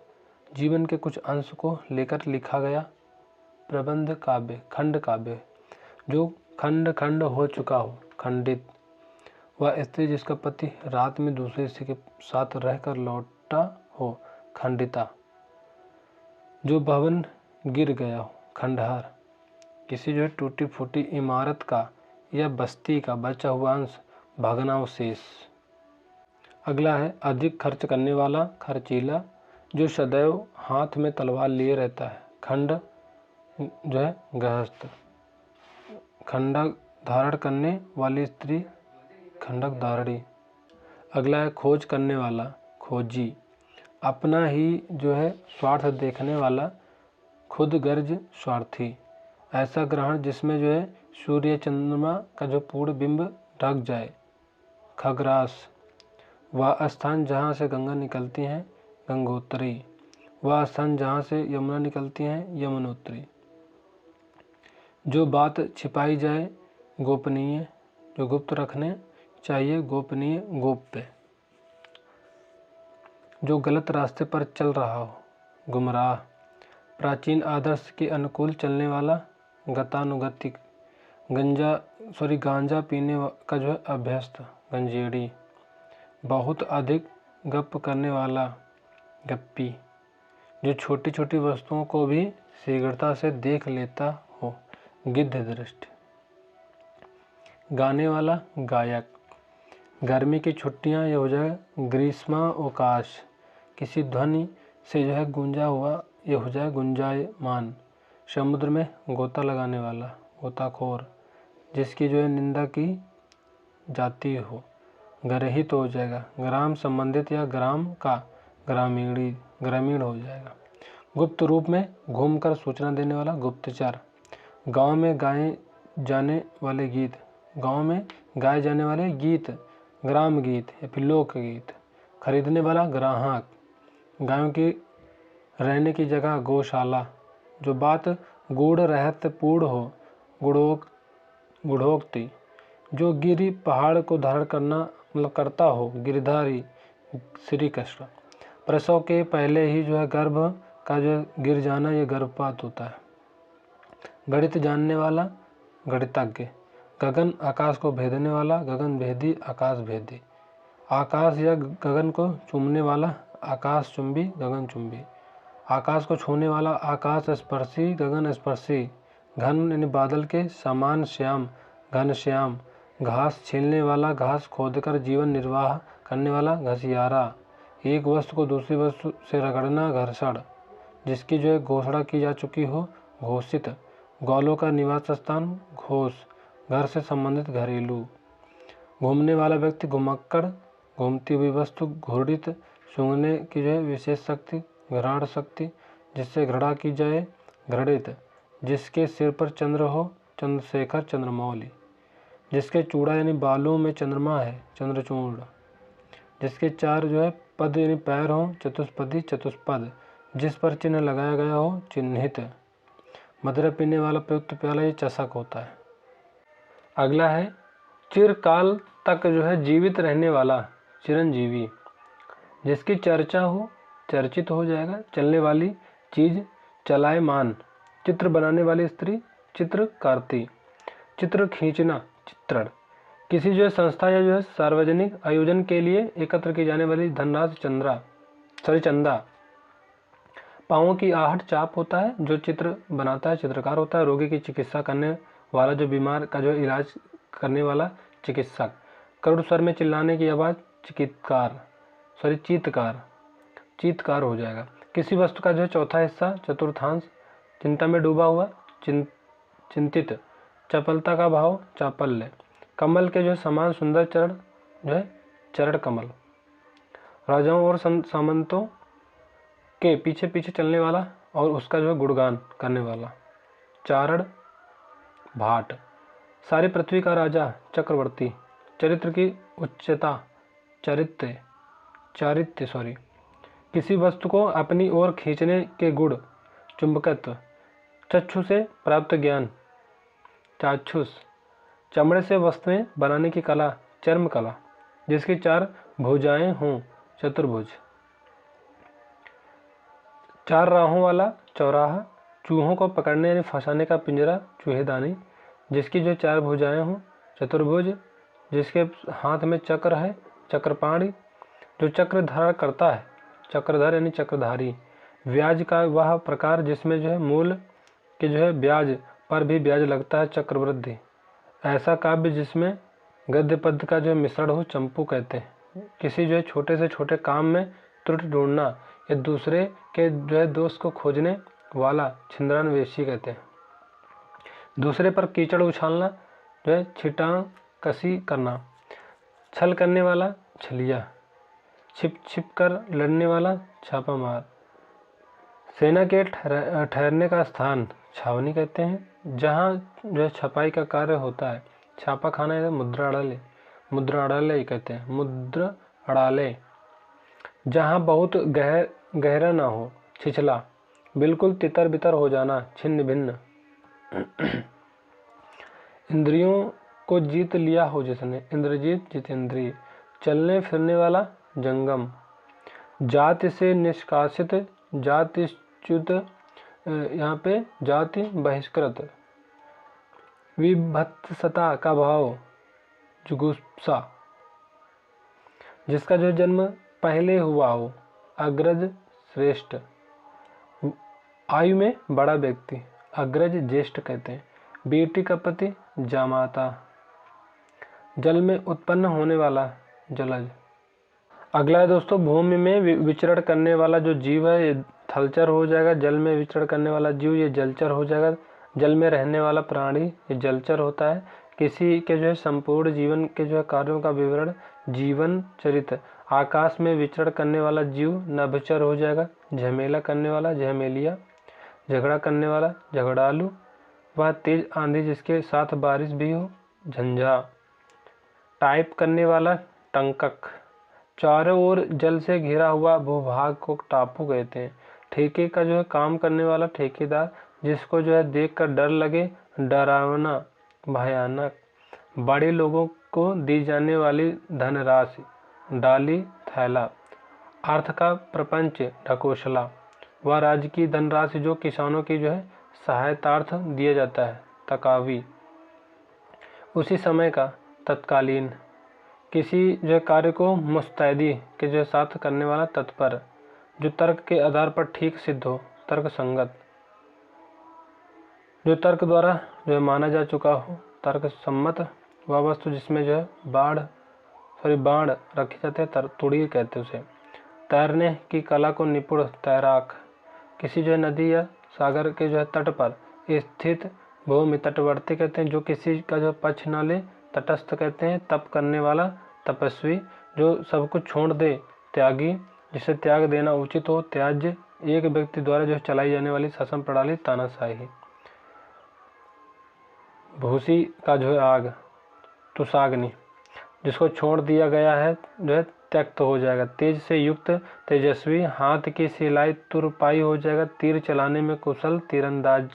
जीवन के कुछ अंश को लेकर लिखा गया प्रबंध काव्य खंड काव्य, जो खंड खंड हो चुका हो खंडित, वह स्त्री जिसका पति रात में दूसरे स्त्री के साथ रहकर लौटा हो खंडिता, जो भवन गिर गया हो खंडहर, किसी जो है टूटी फूटी इमारत का या बस्ती का बचा हुआ अंश भग्नावशेष। अगला है अधिक खर्च करने वाला खर्चीला, जो सदैव हाथ में तलवार लिए रहता है खंड जो है गृहस्थ, खंडक धारण करने वाली स्त्री खंडक धारणी। अगला है खोज करने वाला खोजी, अपना ही जो है स्वार्थ देखने वाला खुद गर्ज स्वार्थी, ऐसा ग्रहण जिसमें जो है सूर्य चंद्रमा का जो पूर्ण बिंब ढक जाए खग्रास, वह स्थान जहाँ से गंगा निकलती हैं गंगोत्री, वह स्थान जहाँ से यमुना निकलती हैं यमुनोत्री, जो बात छिपाई जाए गोपनीय, जो गुप्त रखने चाहिए गोपनीय गोप्य, जो गलत रास्ते पर चल रहा हो गुमराह, प्राचीन आदर्श के अनुकूल चलने वाला गतानुगतिक, गांजा पीने का जो है अभ्यस्त गंजेड़ी, बहुत अधिक गप करने वाला गप्पी, जो छोटी छोटी वस्तुओं को भी शीघ्रता से देख लेता हो गिद्ध दृष्टि, गाने वाला गायक, गर्मी की छुट्टियां ये हो जाए ग्रीष्मावकाश, किसी ध्वनि से जो है गूंजा हुआ ये हो जाए गुंजायमान, समुद्र में गोता लगाने वाला गोताखोर, जिसकी जो है निंदा की जाती हो। ग्रहित हो जाएगा, ग्राम संबंधित या ग्राम का ग्रामीण हो जाएगा। गुप्त रूप में घूमकर सूचना देने वाला गुप्तचर। गांव में गाए जाने वाले गीत, गांव में गाए जाने वाले गीत ग्राम गीत या फिर लोकगीत। खरीदने वाला ग्राहक। गायों की रहने की जगह गौशाला। जो बात गूढ़ रहस्य पूर्ण हो गूढ़ोक्ति। जो गिरि पहाड़ को धारण करता हो गिरधारी श्री कृष्ण। प्रसव के पहले ही जो है गर्भ का जो गिर जाना ये गर्भपात होता है। गणित जानने वाला गणितज्ञ। गगन आकाश को भेदने वाला गगन भेदी आकाश भेदी। आकाश या गगन को चूमने वाला आकाश चुंबी गगन चुंबी। आकाश को छूने वाला आकाश स्पर्शी गगन स्पर्शी। घन यानी बादल के समान श्याम घन श्याम। घास छीलने वाला घास खोदकर जीवन निर्वाह करने वाला घसियारा। एक वस्तु को दूसरी वस्तु से रगड़ना घर्षण। जिसकी जो है घोषणा की जा चुकी हो घोषित। ग्वालों का निवास स्थान घोष। घर से संबंधित घरेलू। घूमने वाला व्यक्ति घुमक्कड़। घूमती हुई वस्तु घूर्णित। सूंघने की जो है विशेष शक्ति घ्राण शक्ति। जिससे घृणा की जाए घृणित। जिसके सिर पर चंद्र हो चंद्रशेखर चंद्रमौली। जिसके चूड़ा यानी बालों में चंद्रमा है चंद्रचूड़। जिसके चार जो है पद यानी पैर हो चतुष्पदी चतुष्पद। जिस पर चिन्ह लगाया गया हो चिन्हित। मदिरा पीने वाला प्रयुक्त प्याला ये चषक होता है। अगला है चिरकाल तक जो है जीवित रहने वाला चिरंजीवी। जिसकी चर्चा हो चर्चित हो जाएगा। चलने वाली चीज चलायमान। चित्र बनाने वाली स्त्री चित्रकारती। चित्र खींचना चित्रण। किसी जो है संस्था या जो है सार्वजनिक आयोजन के लिए एकत्र की जाने वाली धनराशि चंदा। पाँवों की आहट चाप होता है। जो चित्र बनाता है चित्रकार होता है। रोगी की चिकित्सा करने वाला जो बीमार का जो इलाज करने वाला चिकित्सक। करुण स्वर में चिल्लाने की आवाज़ चीतकार हो जाएगा। किसी वस्तु का जो है चौथा हिस्सा चतुर्थांश। चिंता में डूबा हुआ चिंतित। चपलता का भाव चापल्य। कमल के जो समान सुंदर चरण जो है चरण कमल। राजाओं और सामंतों के पीछे पीछे चलने वाला और उसका जो है गुणगान करने वाला चारण भाट। सारी पृथ्वी का राजा चक्रवर्ती। चरित्र की उच्चता चारित्र्य। किसी वस्तु को अपनी ओर खींचने के गुण चुंबकत्व। चक्षु से प्राप्त ज्ञान चाक्षुष। चमड़े से वस्तुएं बनाने की कला चर्म कला। जिसकी चार भुजाएं हों चतुर्भुज। चार राहों वाला चौराहा। चूहों को पकड़ने यानी फंसाने का पिंजरा चूहेदानी। जिसकी जो चार भुजाएं हों चतुर्भुज। जिसके हाथ में चक्र है चक्रपाणी। जो चक्र धारण करता है चक्रधर यानी चक्रधारी। ब्याज का वह प्रकार जिसमें जो है मूल के जो है ब्याज पर भी ब्याज लगता है चक्रवृद्धि। ऐसा काव्य जिसमें गद्य पद्य का जो मिश्रण हो चंपू कहते हैं। किसी जो है छोटे से छोटे काम में त्रुटि ढूंढना या दूसरे के जो है दोष को खोजने वाला छिंद्रान्वेषी कहते हैं। दूसरे पर कीचड़ उछालना जो है छिटांग कसी करना। छल करने वाला छलिया। छिप छिप कर लड़ने वाला छापा मार। सेना के ठहरने का स्थान छावनी कहते हैं। जहाँ जो है छपाई का कार्य होता है छापा खाना है मुद्राड़ालय कहते हैं मुद्राड़ालय। जहाँ बहुत गहरा ना हो छिछला। बिल्कुल तितर बितर हो जाना छिन्न भिन्न। इंद्रियों को जीत लिया हो जिसने इंद्रजीत जितेंद्रिय। चलने फिरने वाला जंगम। जाति से निष्कासित जातिच्युत यहाँ पे जाति बहिष्कृत। विभत्सता का भाव जुगुप्सा। जिसका जो जन्म पहले हुआ हो अग्रज श्रेष्ठ। आयु में बड़ा व्यक्ति अग्रज ज्येष्ठ कहते हैं। बेटी का पति जामाता। जल में उत्पन्न होने वाला जलज। अगला है दोस्तों भूमि में विचरण करने वाला जो जीव है ये थलचर हो जाएगा। जल में विचरण करने वाला जीव ये जलचर हो जाएगा। जल में रहने वाला प्राणी ये जलचर होता है। किसी के जो है संपूर्ण जीवन के जो है कार्यों का विवरण, जीवन चरित्र। आकाश में विचरण करने वाला जीव नभचर हो जाएगा। झमेला करने वाला झमेलिया, झगड़ा करने वाला झगड़ालू, वह तेज आंधी जिसके साथ बारिश भी हो झंझा। टाइप करने वाला टंकक। चारों ओर जल से घिरा हुआ भूभाग को टापू कहते हैं। ठेके का जो है काम करने वाला ठेकेदार, जिसको जो है देखकर डर लगे डरावना भयानक। बड़े लोगों को दी जाने वाली धनराशि डाली थैला। अर्थ का प्रपंच ढकोसला, वह राज्य की धनराशि जो किसानों की जो है सहायतार्थ दिया जाता है तकावी। उसी समय का तत्कालीन, किसी जो कार्य को मुस्तैदी के जो साथ करने वाला तत्पर, जो तर्क के आधार पर ठीक सिद्ध हो तर्क संगत, जो तर्क द्वारा जो है माना जा चुका हो तर्क सम्मत। वह वस्तु जिसमें जो है बाण रखे जाते हैं तुड़ी कहते हैं उसे। तैरने की कला को निपुण तैराक, किसी जो है नदी या सागर के जो है तट पर स्थित भूमि तटवर्ती कहते हैं, जो किसी का जो पक्ष न ले तटस्थ कहते हैं। तप करने वाला तपस्वी, जो सब कुछ छोड़ दे त्यागी, जिसे त्याग देना उचित हो त्याज्य। एक व्यक्ति द्वारा जो चलाई जाने वाली शासन प्रणाली तानाशाही। भूसी का जो है आग तुषाग्नि, जिसको छोड़ दिया गया है जो है त्यक्त हो जाएगा। तेज से युक्त तेजस्वी, हाथ की सिलाई तुरपाई हो जाएगा। तीर चलाने में कुशल तीरंदाज।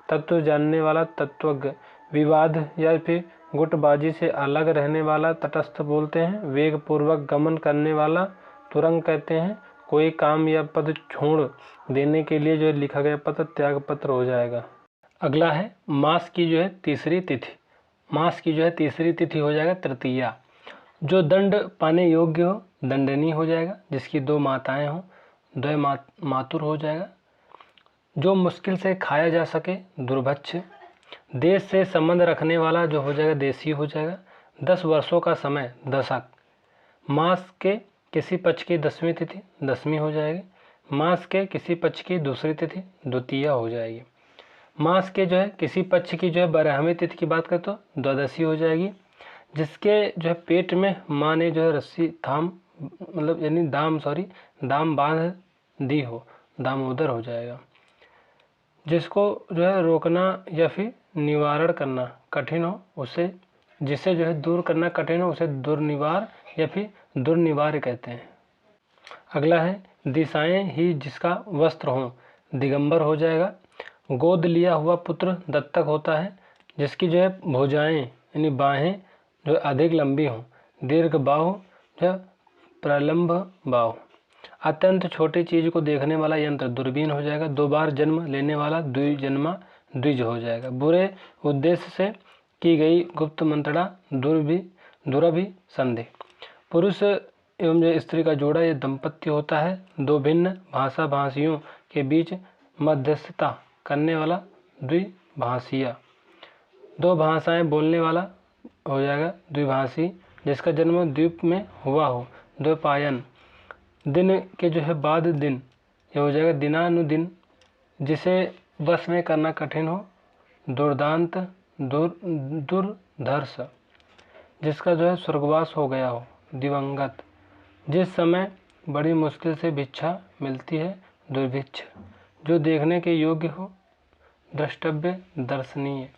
तत्व जानने वाला तत्वज्ञ, विवाद या फिर गुटबाजी से अलग रहने वाला तटस्थ बोलते हैं। वेग पूर्वक गमन करने वाला तुरंग कहते हैं। कोई काम या पद छोड़ देने के लिए जो लिखा गया पत्र त्याग पत्र हो जाएगा। अगला है मास की जो है तीसरी तिथि। मास की जो है तीसरी तिथि हो जाएगा तृतीया। जो दंड पाने योग्य हो दंडनीय हो जाएगा। जिसकी दो माताएं हों द्वय मातुर हो जाएगा। जो मुश्किल से खाया जा सके दुर्भक्ष। देश से संबंध रखने वाला जो हो जाएगा देशी हो जाएगा। 10 वर्षों का समय दशक। मास के किसी पक्ष की 10वीं तिथि 10वीं हो जाएगी। मास के किसी पक्ष की दूसरी तिथि द्वितीया हो जाएगी। मास के जो है किसी पक्ष की जो है 12वीं तिथि की बात करें तो द्वादशी हो जाएगी। जिसके जो है पेट में माँ ने जो है रस्सी थाम मतलब यानी दाम बांध दी हो दामोदर हो जाएगा। जिसको जो है रोकना या फिर निवारण करना कठिन हो उसे, जिसे जो है दूर करना कठिन हो उसे दुर्निवार या फिर दुर्निवार्य कहते हैं। अगला है दिशाएं ही जिसका वस्त्र हो दिगंबर हो जाएगा। गोद लिया हुआ पुत्र दत्तक होता है। जिसकी जो है भुजाएं यानी बाहें जो अधिक लंबी हों। दीर्घ बाहु या प्रलंब बाहु। अत्यंत छोटी चीज को देखने वाला यंत्र दूरबीन हो जाएगा। 2 बार जन्म लेने वाला द्विजन्मा द्विज हो जाएगा। बुरे उद्देश्य से की गई गुप्त मंत्रणा दुरभि संधि। पुरुष एवं जो स्त्री का जोड़ा ये दंपत्ति होता है। 2 भिन्न भाषा भाषियों के बीच मध्यस्थता करने वाला द्विभाषीय। 2 भाषाएं बोलने वाला हो जाएगा द्विभाषी। जिसका जन्म द्वीप में हुआ हो द्विपायन। दिन के जो है बाद दिन ये हो जाएगा दिनानुदिन। जिसे वश में करना कठिन हो दुर्दांत दुर्धर्ष। जिसका जो है स्वर्गवास हो गया हो दिवंगत। जिस समय बड़ी मुश्किल से भिक्षा मिलती है दुर्भिक्ष। जो देखने के योग्य हो द्रष्टव्य दर्शनीय।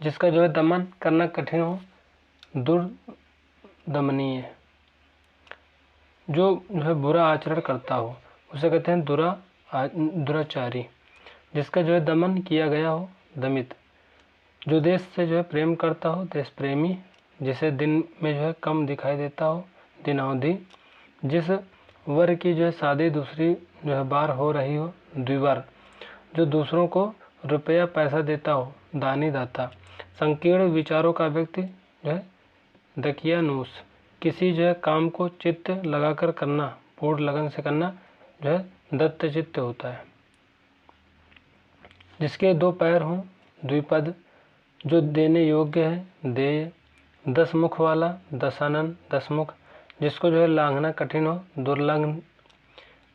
जिसका जो है दमन करना कठिन हो दुर्दमनीय। जो है बुरा आचरण करता हो उसे कहते हैं दुराचारी। जिसका जो है दमन किया गया हो दमित। जो देश से जो है प्रेम करता हो देश प्रेमी। जिसे दिन में जो है कम दिखाई देता हो दिनौधी। जिस वर की जो है शादी दूसरी जो है बार हो रही हो द्विवर। जो दूसरों को रुपया पैसा देता हो दानी दाता। संकीर्ण विचारों का व्यक्ति जो है दकियानूस। किसी जो है काम को चित्त लगाकर करना पूर्ण लगन से करना जो है दत्त चित्त होता है। जिसके 2 पैर हों द्विपद। जो देने योग्य है देय। 10 मुख वाला दशानन 10 मुख। जिसको जो है लांघना कठिन हो दुर्लंघन।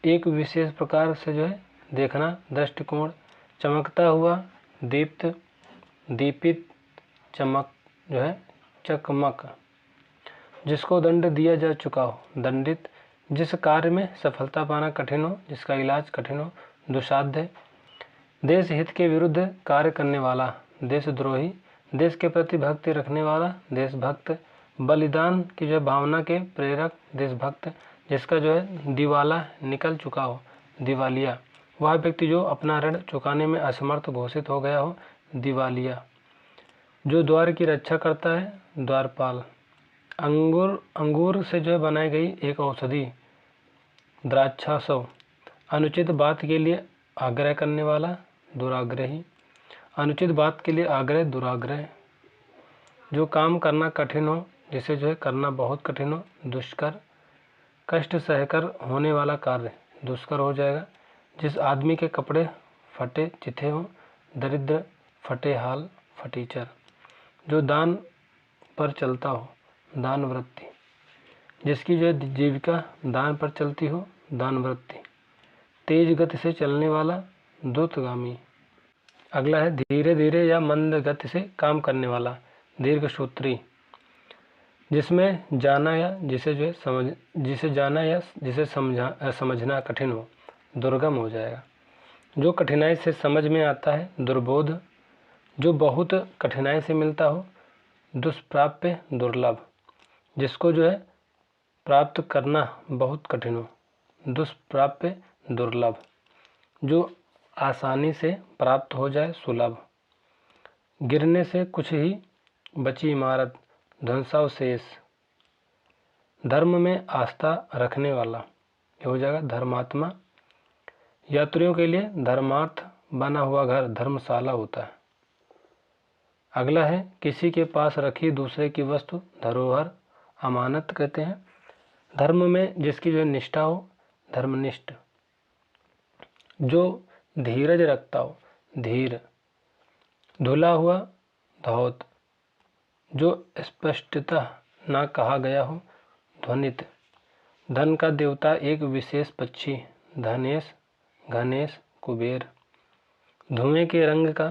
एक विशेष प्रकार से जो है देखना दृष्टिकोण। चमकता हुआ दीप्त दीपित चमक जो है चकमक। जिसको दंड दिया जा चुका हो, दंडित। जिस कार्य में सफलता पाना कठिन हो, जिसका इलाज कठिन हो, दुसाध्य। देश हित के विरुद्ध कार्य करने वाला, देशद्रोही। देश के प्रति भक्ति रखने वाला, देशभक्त। बलिदान की जो भावना के प्रेरक, देशभक्त। जिसका जो है दिवाला निकल चुका हो, दिवालिया। वह व्यक्ति जो अपना ऋण चुकाने में असमर्थ घोषित हो गया हो, दिवालिया। जो द्वार की रक्षा करता है, द्वारपाल। अंगूर से जो है बनाई गई एक औषधि, द्राक्षासव। अनुचित बात के लिए आग्रह करने वाला, दुराग्रही। अनुचित बात के लिए आग्रह, दुराग्रह। जो काम करना कठिन हो, जिसे जो है करना बहुत कठिन हो, दुष्कर। कष्ट सहकर होने वाला कार्य दुष्कर हो जाएगा। जिस आदमी के कपड़े फटे चिथे हों, दरिद्र। फटे हाल, फटीचर। जो दान पर चलता हो, दान वृत्ति। जिसकी जो है जीविका दान पर चलती हो, दान वृत्ति। तेज गति से चलने वाला, द्रुतगामी। अगला है धीरे धीरे या मंद गति से काम करने वाला, दीर्घसूत्री। जिसमें जाना या जिसे जो है जिसे जाना या जिसे समझना कठिन हो, दुर्गम हो जाएगा। जो कठिनाई से समझ में आता है, दुर्बोध। जो बहुत कठिनाई से मिलता हो, दुष्प्राप्य, दुर्लभ। जिसको जो है प्राप्त करना बहुत कठिन हो, दुष्प्राप्य, दुर्लभ। जो आसानी से प्राप्त हो जाए, सुलभ। गिरने से कुछ ही बची इमारत, ध्वंसावशेष। धर्म में आस्था रखने वाला, ये हो जाएगा धर्मात्मा। यात्रियों के लिए धर्मार्थ बना हुआ घर, धर्मशाला होता है। अगला है किसी के पास रखी दूसरे की वस्तु, धरोहर, अमानत कहते हैं। धर्म में जिसकी जो निष्ठा हो, धर्मनिष्ठ। जो धीरज रखता हो, धीर। धुला हुआ, धौत। जो स्पष्टतः ना कहा गया हो, ध्वनित। धन का देवता एक विशेष पक्षी, धनेश, गणेश, कुबेर। धुएं के रंग का,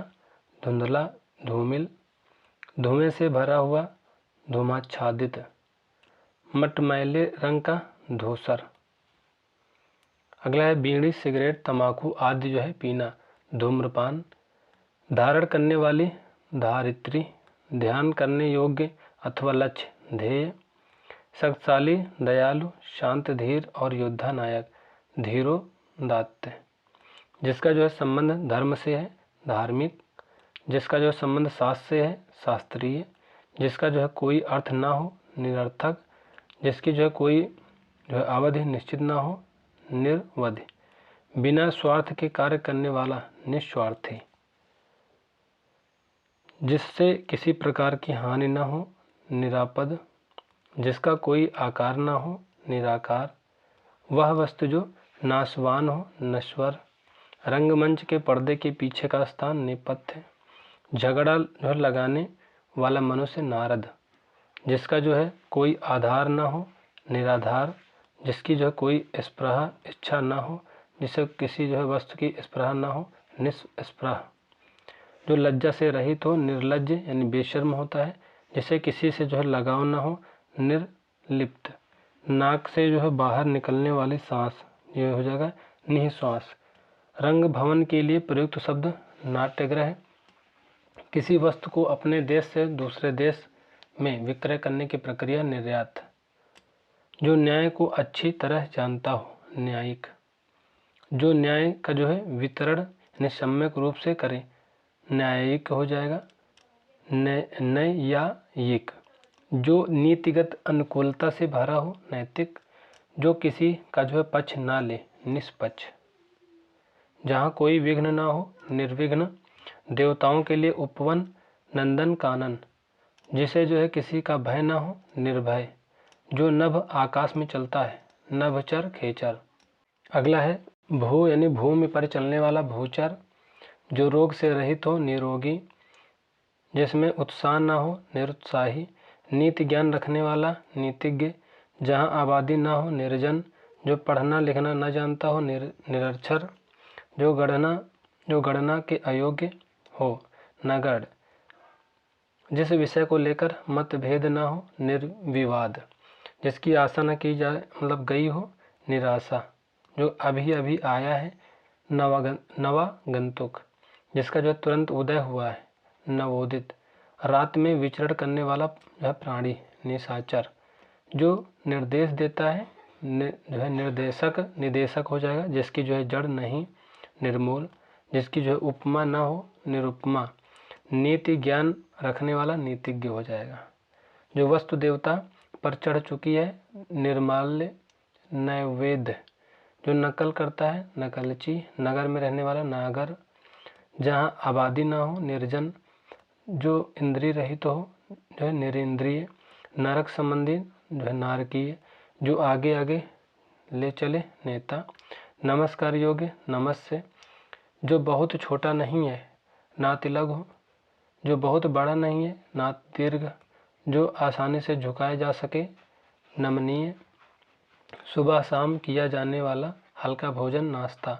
धुंधला, धूमिल। धुएं से भरा हुआ, धूमाच्छादित। मटमैले रंग का, धूसर। अगला है बीड़ी, सिगरेट, तंबाकू आदि जो है पीना, धूम्रपान। धारण करने वाली, धारित्री। ध्यान करने योग्य अथवा लक्ष्य, ध्येय। शक्तिशाली, दयालु, शांत, धीर और योद्धा, नायक, धीरोदात्त। जिसका जो है संबंध धर्म से है, धार्मिक। जिसका जो है संबंध शास्त्र से है, शास्त्रीय। जिसका जो है कोई अर्थ ना हो, निरर्थक। जिसकी जो है कोई जो है अवधि निश्चित ना हो, निर्वधि। बिना स्वार्थ के कार्य करने वाला, निस्वार्थी। जिससे किसी प्रकार की हानि न हो, निरापद। जिसका कोई आकार न हो, निराकार। वह वस्तु जो नाशवान हो, नश्वर। रंगमंच के पर्दे के पीछे का स्थान, नेपथ्य। झगड़ा जो है लगाने वाला मनुष्य, नारद। जिसका जो है कोई आधार न हो, निराधार। जिसकी जो है कोई स्पृहा, इच्छा न हो। जिसे किसी जो है वस्तु की स्पृहा न हो, निस्पृह। जो लज्जा से रहित हो, निर्लज्ज यानी बेशर्म होता है। जिसे किसी से जो है लगाव न हो, निर्लिप्त। नाक से जो है बाहर निकलने वाली सांस, ये हो जाएगा निःश्वास। रंग भवन के लिए प्रयुक्त शब्द, नाट्यगृह। किसी वस्तु को अपने देश से दूसरे देश में विक्रय करने की प्रक्रिया, निर्यात। जो न्याय को अच्छी तरह जानता हो, न्यायिक। जो न्याय का जो है वितरण यानी सम्यक रूप से करे, न्यायिक हो जाएगा, न्यायिक। जो नीतिगत अनुकूलता से भरा हो, नैतिक। जो किसी का जो है पक्ष ना ले, निष्पक्ष। जहाँ कोई विघ्न ना हो, निर्विघ्न। देवताओं के लिए उपवन, नंदन कानन। जिसे जो है किसी का भय ना हो, निर्भय। जो नभ आकाश में चलता है, नभचर, खेचर। अगला है भू यानी भूमि पर चलने वाला, भूचर। जो रोग से रहित हो, निरोगी। जिसमें उत्साह ना हो, निरुत्साही। नीति ज्ञान रखने वाला, नीतिज्ञ। जहाँ आबादी ना हो, निर्जन। जो पढ़ना लिखना न जानता हो, निरक्षर। जो गणना के अयोग्य हो, नगण्य। जिस विषय को लेकर मतभेद न हो, निर्विवाद। जिसकी आशा न की जाए, मतलब गई हो, निराशा। जो अभी अभी आया है, नवागंतुक। जिसका जो तुरंत उदय हुआ है, नवोदित। रात में विचरण करने वाला यह प्राणी, निशाचर। जो निर्देश देता है, जो है निदेशक हो जाएगा। जिसकी जो है जड़ नहीं, निर्मूल। जिसकी जो है उपमा ना हो, निरुपमा। नीति ज्ञान रखने वाला, नीतिज्ञ हो जाएगा। जो वस्तु देवता पर चढ़ चुकी है, निर्माल्य, नैवेद्य। जो नकल करता है, नकलची। नगर में रहने वाला, नागर। जहाँ आबादी ना हो, निर्जन। जो इंद्रिय रहित हो, जो है निरिंद्रिय। नरक संबंधी, जो है नारकीय। जो आगे आगे ले चले, नेता। नमस्कार योग्य, नमस्य। जो बहुत छोटा नहीं है, नातिलघु। जो बहुत बड़ा नहीं है, नादीर्घ। जो आसानी से झुकाए जा सके, नमनीय। सुबह शाम किया जाने वाला हल्का भोजन, नाश्ता।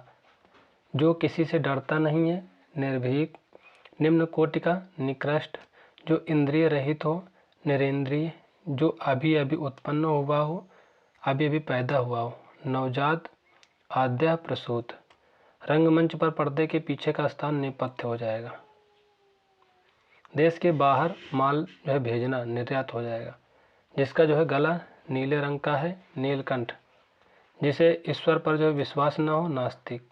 जो किसी से डरता नहीं है, निर्भीक। निम्न कोटि का, निकृष्ट। जो इंद्रिय रहित हो, निरेंद्रिय। जो अभी अभी उत्पन्न हुआ हो, अभी अभी पैदा हुआ हो, नवजात, आद्या, प्रसूत। रंगमंच पर पर्दे के पीछे का स्थान नेपथ्य हो जाएगा। देश के बाहर माल जो है भेजना, निर्यात हो जाएगा। जिसका जो है गला नीले रंग का है, नीलकंठ। जिसे ईश्वर पर जो है विश्वास न हो, नास्तिक।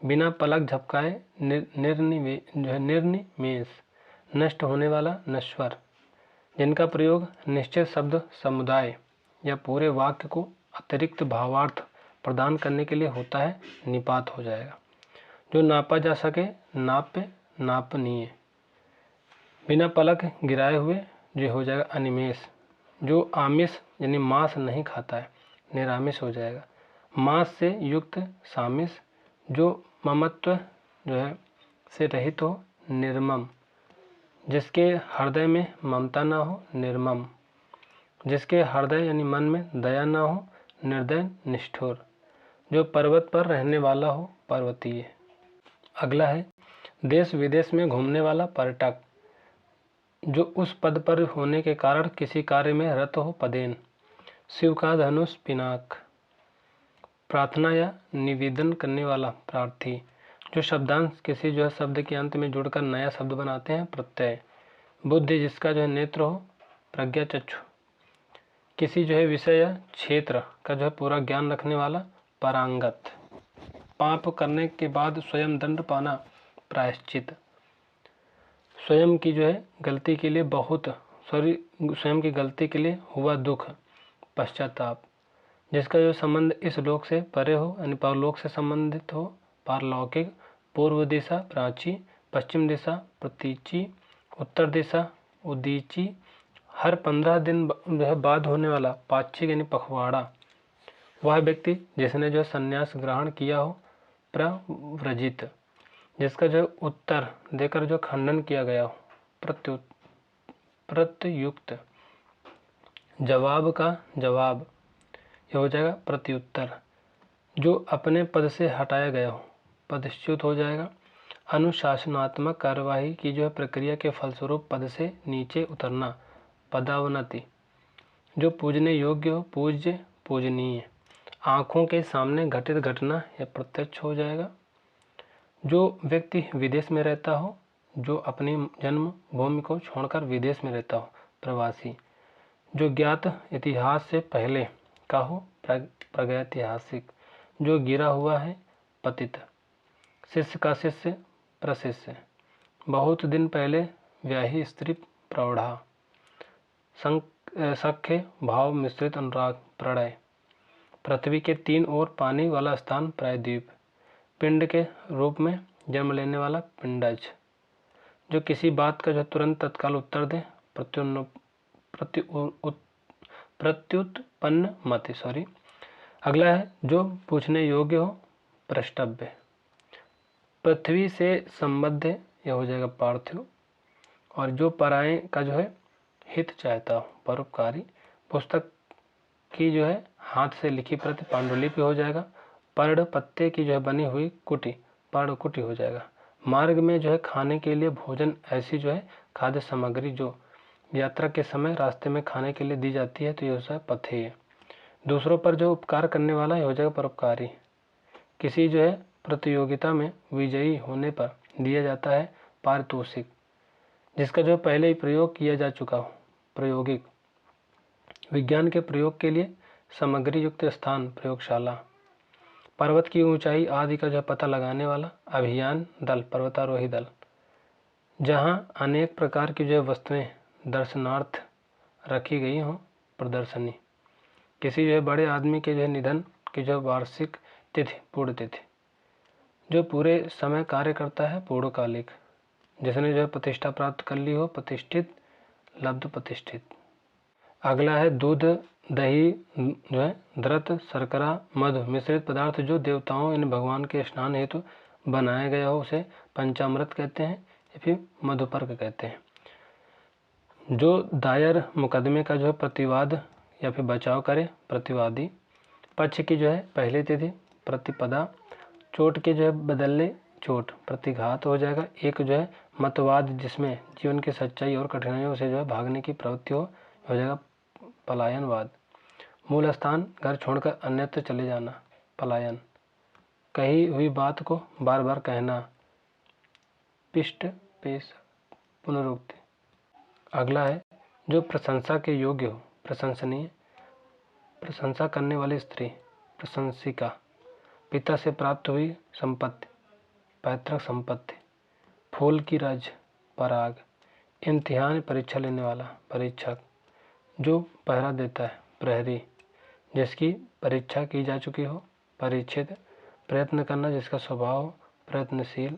बिना पलक झपकाए, निर्निमेष। नष्ट होने वाला, नश्वर। जिनका प्रयोग निश्चित शब्द समुदाय या पूरे वाक्य को अतिरिक्त भावार्थ प्रदान करने के लिए होता है, निपात हो जाएगा। जो नापा जा सके, नाप्य, नापनीय। बिना पलक गिराए हुए, जो हो जाएगा अनिमेष। जो आमिष यानी मांस नहीं खाता है, निरामिष हो जाएगा। मांस से युक्त, सामिष। जो ममत्व जो है से रहित हो, निर्मम। जिसके हृदय में ममता ना हो, निर्मम। जिसके हृदय यानी मन में दया ना हो, निर्दय, निष्ठुर। जो पर्वत पर रहने वाला हो, पर्वतीय। अगला है देश विदेश में घूमने वाला, पर्यटक। जो उस पद पर होने के कारण किसी कार्य में रत हो, पदेन। शिव का धनुष, पिनाक। प्रार्थना या निवेदन करने वाला, प्रार्थी। जो शब्दांश किसी जो है शब्द के अंत में जुड़कर नया शब्द बनाते हैं, प्रत्यय। बुद्धि, जिसका जो है नेत्र हो, प्रज्ञा चक्षु। किसी जो है विषय या क्षेत्र का जो है पूरा ज्ञान रखने वाला, पारंगत। पाप करने के बाद स्वयं दंड पाना, प्रायश्चित। स्वयं की जो है गलती के लिए स्वयं की गलती के लिए हुआ दुख, पश्चाताप। जिसका जो संबंध इस लोक से परे हो, यानी परलोक से संबंधित हो, पारलौकिक। पूर्व दिशा, प्राची। पश्चिम दिशा, प्रतीची। उत्तर दिशा, उदीची। हर 15 दिन जो है बाद होने वाला, पाक्षिक यानी पखवाड़ा। वह व्यक्ति जिसने जो संन्यास ग्रहण किया हो, प्रव्रजित। जिसका जो उत्तर देकर जो खंडन किया गया हो, प्रत्युक्त। जवाब का जवाब, यह हो जाएगा प्रत्युत्तर। जो अपने पद से हटाया गया हो, पदच्युत हो जाएगा। अनुशासनात्मक कार्यवाही की जो है प्रक्रिया के फलस्वरूप पद से नीचे उतरना, पदावनति। जो पूजने योग्य हो, पूज्य, पूजनीय। आँखों के सामने घटित घटना या प्रत्यक्ष हो जाएगा। जो व्यक्ति विदेश में रहता हो, जो अपनी जन्म भूमि को छोड़कर विदेश में रहता हो, प्रवासी। जो ज्ञात इतिहास से पहले का हो, प्रागैतिहासिक। जो गिरा हुआ है, पतित। शिष्य का शिष्य, प्रशिष्य। बहुत दिन पहले व्याही स्त्री, प्रौढ़ा। सख्य भाव मिश्रित अनुराग, प्रणय। पृथ्वी के 3 ओर पानी वाला स्थान, प्रायद्वीप। पिंड के रूप में जन्म लेने वाला, पिंडज। जो किसी बात का जो तुरंत तत्काल उत्तर दे, प्रत्युत्पन्न मति। अगला है जो पूछने योग्य हो, प्रष्टव्य। पृथ्वी से संबद्ध, यह हो जाएगा पार्थिव। और जो पराये का जो है हित चाहता हो, परोपकारी। पुस्तक की जो है हाथ से लिखी प्रति, पांडुलिपि हो जाएगा। पर्ण पत्ते की जो है बनी हुई कुटी, पर्णकुटी हो जाएगा। मार्ग में जो है खाने के लिए भोजन ऐसी जो है खाद्य सामग्री जो यात्रा के समय रास्ते में खाने के लिए दी जाती है, तो ये होता है पथेय। दूसरों पर जो उपकार करने वाला ये हो जाएगा परोपकारी। किसी जो है प्रतियोगिता में विजयी होने पर दिया जाता है पारितोषिक, जिसका जो पहले ही प्रयोग किया जा चुका हो, प्रायोगिक। विज्ञान के प्रयोग के लिए सामग्री युक्त स्थान प्रयोगशाला। पर्वत की ऊंचाई आदि का जो पता लगाने वाला अभियान दल, पर्वतारोही दल। जहां अनेक प्रकार की जो वस्तुएं दर्शनार्थ रखी गई हों, प्रदर्शनी। किसी जो है बड़े आदमी के जो है निधन की जो वार्षिक तिथि, पूर्ण तिथि। जो पूरे समय कार्य करता है, पूर्णकालिक। जिसने जो है प्रतिष्ठा प्राप्त कर ली हो, प्रतिष्ठित, लब्ध, प्रतिष्ठित। अगला है दूध, दही जो है द्रत, शर्करा, मधु मिश्रित पदार्थ जो देवताओं यानी भगवान के स्नान हेतु बनाया गया हो, उसे पंचामृत कहते हैं या फिर मधुपर्क कहते हैं। जो दायर मुकदमे का जो है प्रतिवाद या फिर बचाव करे, प्रतिवादी। पक्ष की जो है पहली तिथि, प्रतिपदा। चोट के जो है बदले चोट, प्रतिघात हो जाएगा। एक जो है मतवाद, जिसमें जीवन की सच्चाई और कठिनाइयों से जो है भागने की प्रवृत्ति हो जाएगा पलायनवाद। मूल स्थान, घर छोड़कर अन्यत्र चले जाना, पलायन। कही हुई बात को बार बार कहना, पिष्ट, पेश, पुनरुक्ति। अगला है जो प्रशंसा के योग्य हो, प्रशंसनीय। प्रशंसा करने वाली स्त्री, प्रशंसिका। पिता से प्राप्त हुई संपत्ति, पैतृक संपत्ति। फूल की रज, पराग। इम्तिहान, परीक्षा लेने वाला, परीक्षक। जो पहरा देता है, प्रहरी। जिसकी परीक्षा की जा चुकी हो, परीक्षित। प्रयत्न करना, जिसका स्वभाव हो, प्रयत्नशील।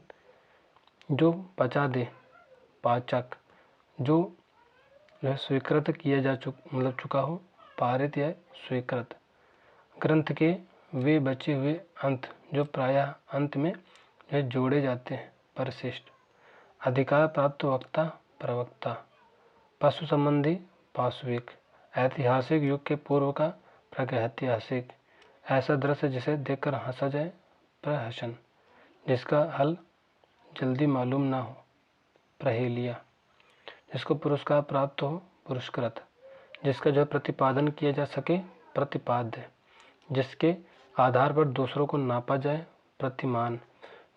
जो पचा दे, पाचक। जो है स्वीकृत किया जा चुका हो, पारित या स्वीकृत। ग्रंथ के वे बचे हुए अंत जो प्रायः अंत में जोड़े जाते हैं, परिशिष्ट। अधिकार प्राप्त वक्ता, प्रवक्ता। पशु संबंधी, पाशविक। ऐतिहासिक युग के पूर्व का, प्रागैतिहासिक। ऐसा दृश्य जिसे देखकर हंसा जाए, प्रहसन। जिसका हल जल्दी मालूम ना हो, प्रहेलिया। जिसको पुरस्कार प्राप्त हो, पुरस्कृत। जिसका जो प्रतिपादन किया जा सके, प्रतिपाद्य। जिसके आधार पर दूसरों को नापा जाए, प्रतिमान।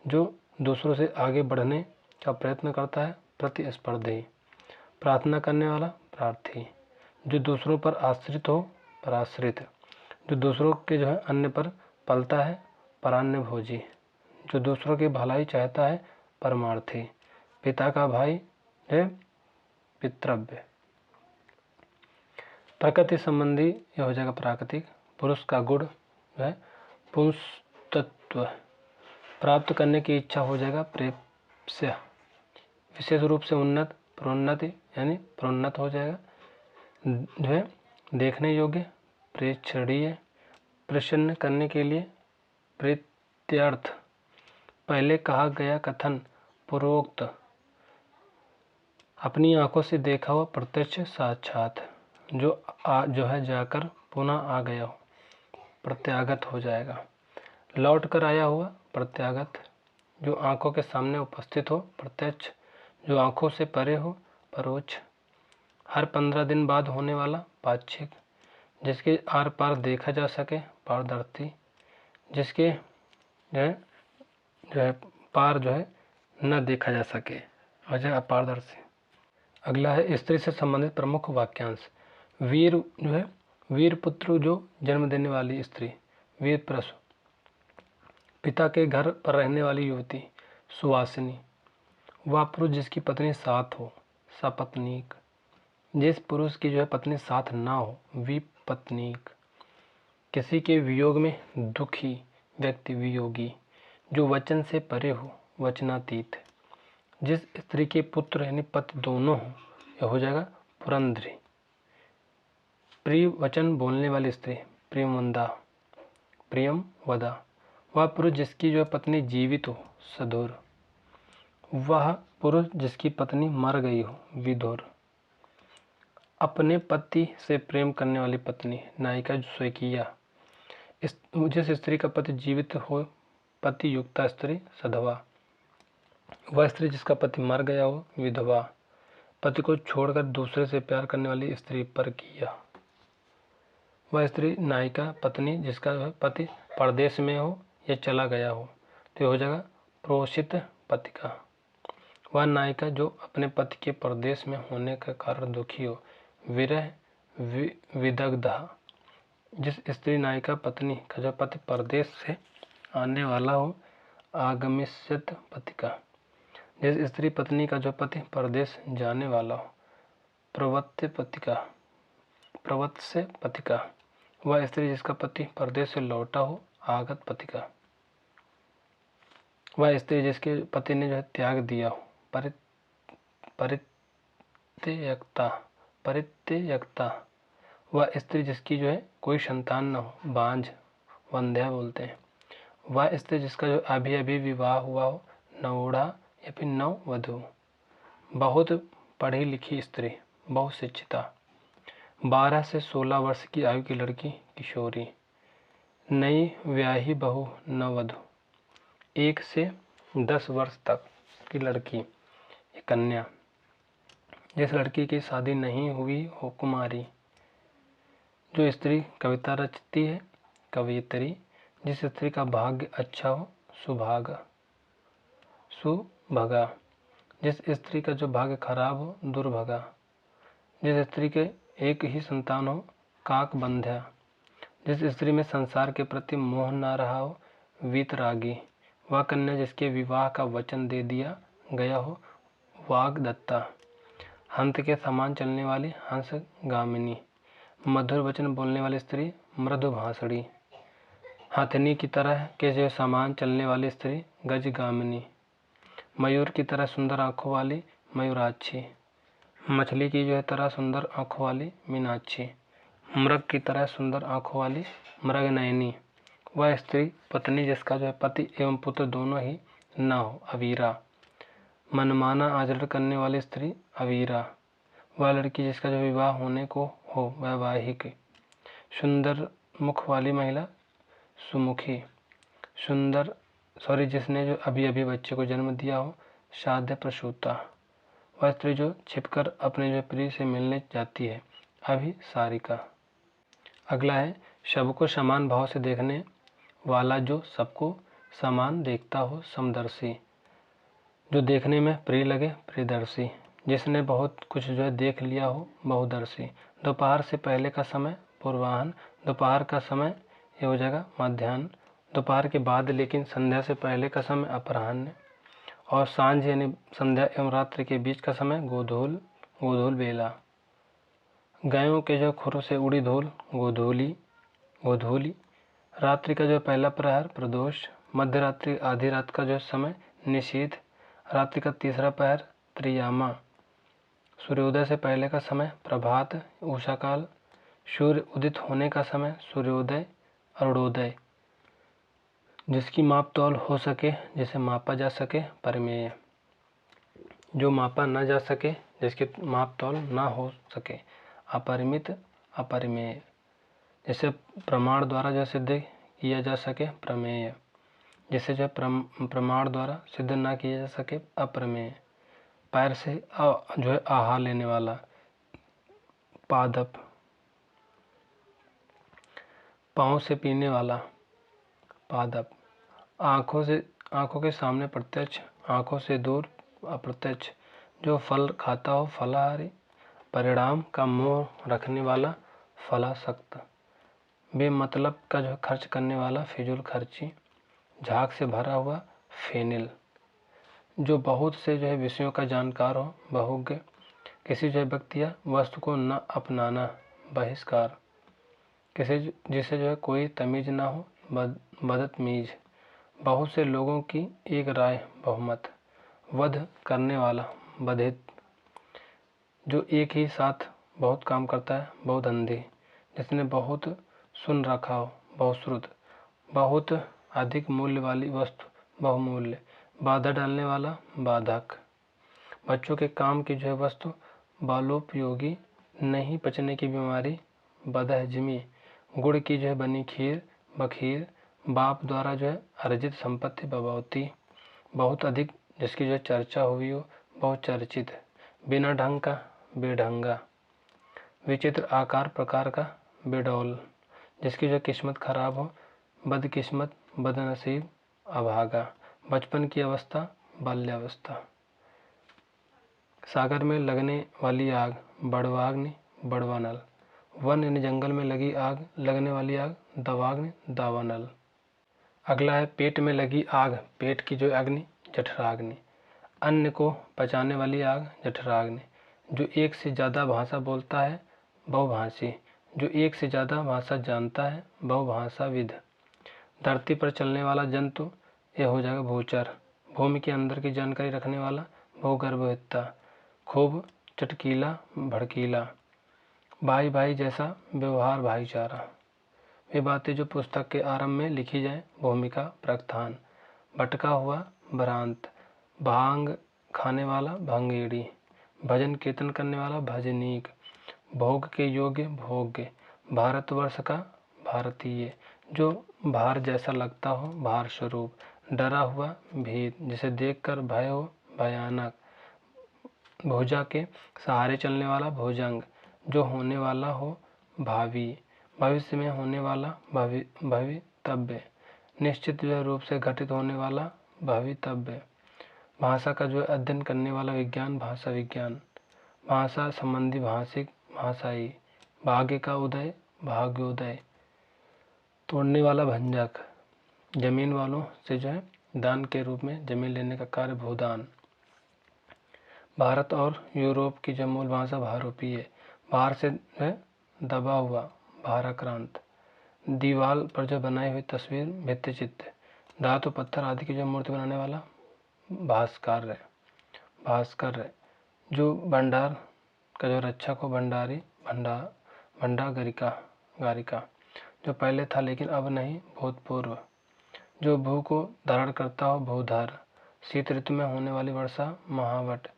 जो दूसरों से आगे बढ़ने का प्रयत्न करता है, प्रतिस्पर्धी। प्रार्थना करने वाला, प्रार्थी। जो दूसरों पर आश्रित हो, पराश्रित। जो दूसरों के जो है अन्य पर पलता है, परान्नभोजी। जो दूसरों की भलाई चाहता है, परमार्थी। पिता का भाई है, पितृव्य। प्रकृति संबंधी यह हो जाएगा प्राकृतिक। पुरुष का गुण है पुंसतत्व। प्राप्त करने की इच्छा हो जाएगा, प्रेप्स्य। विशेष रूप से उन्नत, प्रोन्नति यानी प्रोन्नत हो जाएगा। जो है देखने योग्य, प्रेक्षणीय। प्रसन्न करने के लिए, प्रीत्यर्थ। पहले कहा गया कथन, पूर्वोक्त। अपनी आंखों से देखा हुआ, प्रत्यक्ष, साक्षात। जो है जाकर पुनः आ गया हो, प्रत्यागत हो जाएगा। लौट कर आया हुआ, प्रत्यागत। जो आंखों के सामने उपस्थित हो, प्रत्यक्ष। जो आंखों से परे हो, परोक्ष। हर 15 दिन बाद होने वाला, पाक्षिक। जिसके आर पार देखा जा सके, पारदर्शी। जिसके जो है पार जो है न देखा जा सके, वजह अपारदर्शी। अगला है स्त्री से संबंधित प्रमुख वाक्यांश। वीर जो है वीर पुत्र जो जन्म देने वाली स्त्री, वीर प्रसव। पिता के घर पर रहने वाली युवती, सुवासिनी। वह पुरुष जिसकी पत्नी साथ हो, सपत्नीक। जिस पुरुष की जो है पत्नी साथ ना हो, विपत्नीक। किसी के वियोग में दुखी व्यक्ति, वियोगी। जो वचन से परे हो, वचनातीत। जिस स्त्री के पुत्र यानी पति दोनों हो, यह हो जाएगा पुरंध्री। प्रिय वचन बोलने वाली स्त्री, प्रियमवदा, प्रियम वदा। वह पुरुष जिसकी जो पत्नी जीवित हो, सधुर। वह पुरुष जिसकी पत्नी मर गई हो, विधुर। अपने पति से प्रेम करने वाली पत्नी, नायिका, स्वकीया। जिस स्त्री का पति जीवित हो, पति युक्ता स्त्री, सधवा। वह स्त्री जिसका पति मर गया हो, विधवा। पति को छोड़कर दूसरे से प्यार करने वाली स्त्री पर किया। वह स्त्री नायिका, पत्नी जिसका पति परदेश में हो या चला गया हो, तो ये हो जाएगा प्रोषित पतिका। वह नायिका जो अपने पति के परदेश में होने के कारण दुखी हो, विरह विदग्धा। जिस स्त्री नायिका पत्नी का जो पति परदेश से आने वाला हो, आगमिष्यत पतिका। जिस स्त्री पत्नी का जो पति परदेश जाने वाला हो, प्रवत्य पतिका, प्रवत्स्य पतिका। वह स्त्री जिसका पति परदेश से लौटा हो, आगत पतिका। वह स्त्री जिसके पति ने जो है त्याग दिया हो, परित्यक्ता, परित्यक्ता। वह स्त्री जिसकी जो है कोई संतान न हो, बांझ, वंध्या बोलते हैं। वह स्त्री जिसका जो अभी अभी विवाह हुआ हो, नवोढ़ा या फिर नववधू। बहुत पढ़ी लिखी स्त्री, बहुत शिक्षिता। 12 से 16 वर्ष की आयु की लड़की, किशोरी। नई ब्याही बहू, नववधू। 1 से 10 वर्ष तक की लड़की, कन्या। जिस लड़की की शादी नहीं हुई हो, कुमारी। जो स्त्री कविता रचती है, कवयित्री। जिस स्त्री का भाग्य अच्छा हो, सुभागा, सुभगा। जिस स्त्री का जो भाग्य खराब हो, दुर्भगा। जिस स्त्री के एक ही संतान हो, काकबंध्या। जिस स्त्री में संसार के प्रति मोह न रहा हो, वीतरागी। वह कन्या जिसके विवाह का वचन दे दिया गया हो, वाग्दत्ता। हंस के समान चलने वाली, हंसगामिनी। मधुर वचन बोलने वाली स्त्री, मृदुभाषणी। हथनी की तरह के जो समान चलने वाली स्त्री, गजगामिनी। मयूर की तरह सुंदर आंखों वाली, मयूराक्षी। मछली की जो है तरह सुंदर आंखों वाली, मीनाक्षी। मृग की तरह सुंदर आंखों वाली, मृगनयनी। वह स्त्री पत्नी जिसका जो है पति एवं पुत्र दोनों ही न हो, अवीरा। मनमाना आचरण करने वाली स्त्री, अवीरा। वह लड़की जिसका जो विवाह होने को हो, वैवाहिक। सुंदर मुख वाली महिला, सुमुखी। जिसने जो अभी अभी बच्चे को जन्म दिया हो, शाद्य प्रसूता। वह स्त्री जो छिपकर अपने जो प्रिय से मिलने जाती है, अभिसारिका। अगला है सबको समान भाव से देखने वाला, जो सबको समान देखता हो, समदर्शी। जो देखने में प्रिय लगे, प्रियदर्शी। जिसने बहुत कुछ जो है देख लिया हो, बहुदर्शी। दोपहर से पहले का समय, पूर्वाह्न। दोपहर का समय ये हो जाएगा मध्याह्न। दोपहर के बाद लेकिन संध्या से पहले का समय, अपराह्न। और सांझ यानी संध्या एवं रात्रि के बीच का समय, गोधूल, गोधूल बेला। गायों के जो खुरों से उड़ी धूल, गोधूली, गोधूली। रात्रि का जो पहला प्रहर, प्रदोष। मध्य रात्रि आधी रात का जो समय, निशीथ। रात्रि का तीसरा पहर, त्रियामा। सूर्योदय से पहले का समय, प्रभात, उषाकाल। सूर्य उदित होने का समय, सूर्योदय, अरुणोदय। जिसकी माप तौल हो सके, जिसे मापा जा सके, परिमेय। जो मापा न जा सके, जिसकी माप तौल न हो सके, अपरिमित, अपरिमेय। जिसे प्रमाण द्वारा जो सिद्ध किया जा सके, प्रमेय। जिसे जो प्रमाण द्वारा सिद्ध न किया जा सके, अप्रमेय। पैर से जो है आहार लेने वाला, पादप। पाँव से पीने वाला, पादप। आंखों के सामने प्रत्यक्ष, आंखों से दूर अप्रत्यक्ष। जो फल खाता हो, फलाहारी। परिणाम का मोह रखने वाला, फलासक्त। बेमतलब का जो खर्च करने वाला, फिजूल खर्ची। झाग से भरा हुआ, फेनिल। जो बहुत से जो है विषयों का जानकार हो, बहुज्ञ। किसी जो है व्यक्ति या वस्तु को न अपनाना, बहिष्कार। जिसे जो है कोई तमीज ना हो, बदतमीज। बहुत से लोगों की एक राय, बहुमत। वध करने वाला, बधित। जो एक ही साथ बहुत काम करता है, बहुधंधी। जिसने बहुत सुन रखा हो, बहुश्रुत। बहुत अधिक मूल्य वाली वस्तु, बहुमूल्य। बाधा डालने वाला, बाधक। बच्चों के काम की जो है वस्तु, बालोपयोगी। नहीं पचने की बीमारी, बदहजमी। गुड़ की जो है बनी खीर, बखीर। बाप द्वारा जो है अर्जित संपत्ति, बबौती। बहुत अधिक जिसकी जो चर्चा हुई हो, बहुचर्चित। बिना ढंग का, बेढंगा। विचित्र आकार प्रकार का, बेडौल। जिसकी जो किस्मत खराब हो, बदकिस्मत, बदनसीब, अभागा। बचपन की अवस्था, बाल्यावस्था। सागर में लगने वाली आग, बड़वाग्नि, बड़वानल। वन यानी जंगल में लगी आग, लगने वाली आग, दवाग्नि, दावानल। अगला है पेट में लगी आग, पेट की जो अग्नि, जठराग्नि। अन्न को पचाने वाली आग, जठराग्नि। जो एक से ज़्यादा भाषा बोलता है, बहुभाषी। जो एक से ज़्यादा भाषा जानता है, बहुभाषाविद। धरती पर चलने वाला जंतु, यह हो जाएगा भूचर। भूमि के अंदर की जानकारी रखने वाला, भूगर्भविद्ता। खूब चटकीला, भड़कीला। भाई भाई जैसा व्यवहार, भाईचारा। वे बातें जो पुस्तक के आरंभ में लिखी जाए, भूमिका, प्रस्थान। भटका हुआ, भ्रांत। भांग खाने वाला, भंगेड़ी। भजन कीर्तन करने वाला, भजनीक। भोग के योग्य, भोग्य। भारतवर्ष का, भारतीय। जो भार जैसा लगता हो, भार स्वरूप। डरा हुआ, भीत। जिसे देखकर भय हो, भयानक। भुजा के सहारे चलने वाला, भुजंग। जो होने वाला हो, भावी। भविष्य में होने वाला, भवितव्य। निश्चित जो रूप से घटित होने वाला, भवितव्य। भाषा का जो अध्ययन करने वाला विज्ञान, भाषा विज्ञान। भाषा संबंधी, भाषिक, भाषाई। भाग्य का उदय, भाग्योदय। तोड़ने वाला, भंजक। जमीन वालों से जो है दान के रूप में जमीन लेने का कार्य, भूदान। भारत और यूरोप की जो मूल भाषा, भारोपीय। बाहर से है दबा हुआ, भाराक्रांत। दीवाल पर जो बनाई हुई तस्वीर, भित्तिचित्र। धातु पत्थर आदि की जो मूर्ति बनाने वाला, भास्कर्य, भास्कर्य। जो भंडार का जो रक्षक हो, भंडारी, भंडागरिका, गारिका। जो पहले था लेकिन अब नहीं, भूतपूर्व। जो भू को धारण करता हो, भूधर। शीत ऋतु में होने वाली वर्षा, महावट।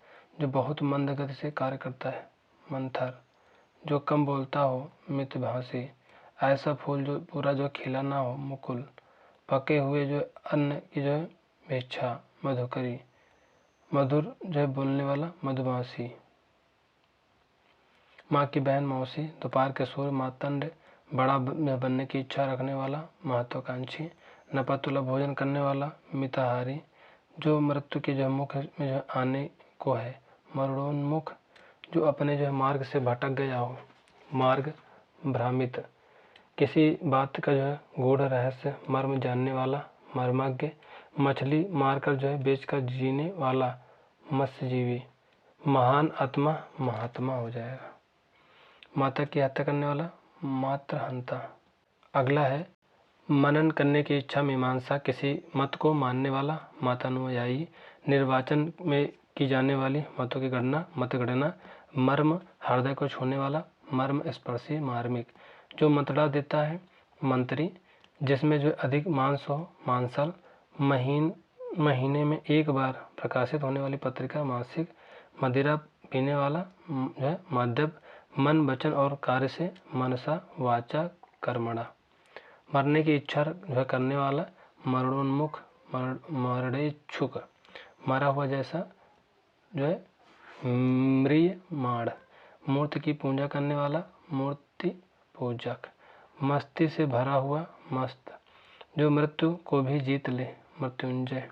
जो बहुत मंद गति से कार्य करता है, मंथर। जो कम बोलता हो, मितभाषी। ऐसा फूल जो पूरा जो खिला ना हो, मुकुल। पके हुए जो अन्न की जो भिक्षा, मधुकरी। मधुर जो है बोलने वाला, मधुमासी। माँ की बहन, मौसी। दोपहर के सूर्य, मातंड। बड़ा बनने की इच्छा रखने वाला, महत्वाकांक्षी। नपतुला भोजन करने वाला, मिताहारी। जो मृत्यु के जो मुख में जो आने को है, मरणोन्मुख। जो अपने जो मार्ग से भटक गया हो, मार्ग भ्रामित। किसी बात का जो है गूढ़ रहस्य, मर्म जानने वाला, मर्मज्ञ। मछली मारकर जो है बेचकर जीने वाला, मत्स्यजीवी। महान आत्मा, महात्मा हो जाएगा। माता की हत्या करने वाला, मातृहंता। अगला है मनन करने की इच्छा, मीमांसा। किसी मत को मानने वाला, मतानुयायी। निर्वाचन में की जाने वाली मतों की गणना, मतगणना। मर्म हृदय को छूने वाला, मर्म स्पर्शी, मार्मिक। जो मतड़ा देता है, मंत्री। जिसमें जो अधिक मांस हो, मांसल। महीने में एक बार प्रकाशित होने वाली पत्रिका, मासिक। मदिरा पीने वाला, जो है मद्यप। मन वचन और कार्य से, मनसा वाचा कर्मणा। मरने की इच्छा जो है करने वाला, मरणोन्मुख, मरणेच्छुक। मरा हुआ जैसा जो है म्रियमाण। मूर्ति की पूजा करने वाला, मूर्ति पूजक। मस्ती से भरा हुआ, मस्त। जो मृत्यु को भी जीत ले, मृत्युंजय।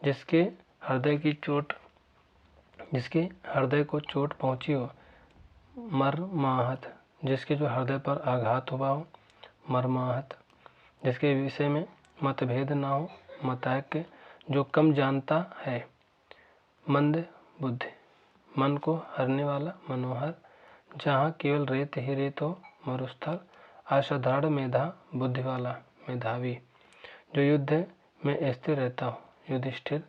जिसके हृदय को चोट पहुंची हो, मर्माहत। जिसके जो हृदय पर आघात हुआ हो, मर्माहत। जिसके विषय में मतभेद ना हो, मतैक्य। जो कम जानता है, मंद बुद्धि। मन को हरने वाला, मनोहर। जहाँ केवल रेत ही रेत हो, मरुस्थल। असाधारण मेधा, बुद्धि वाला, मेधावी। जो युद्ध में स्थिर रहता हो, युधिष्ठिर।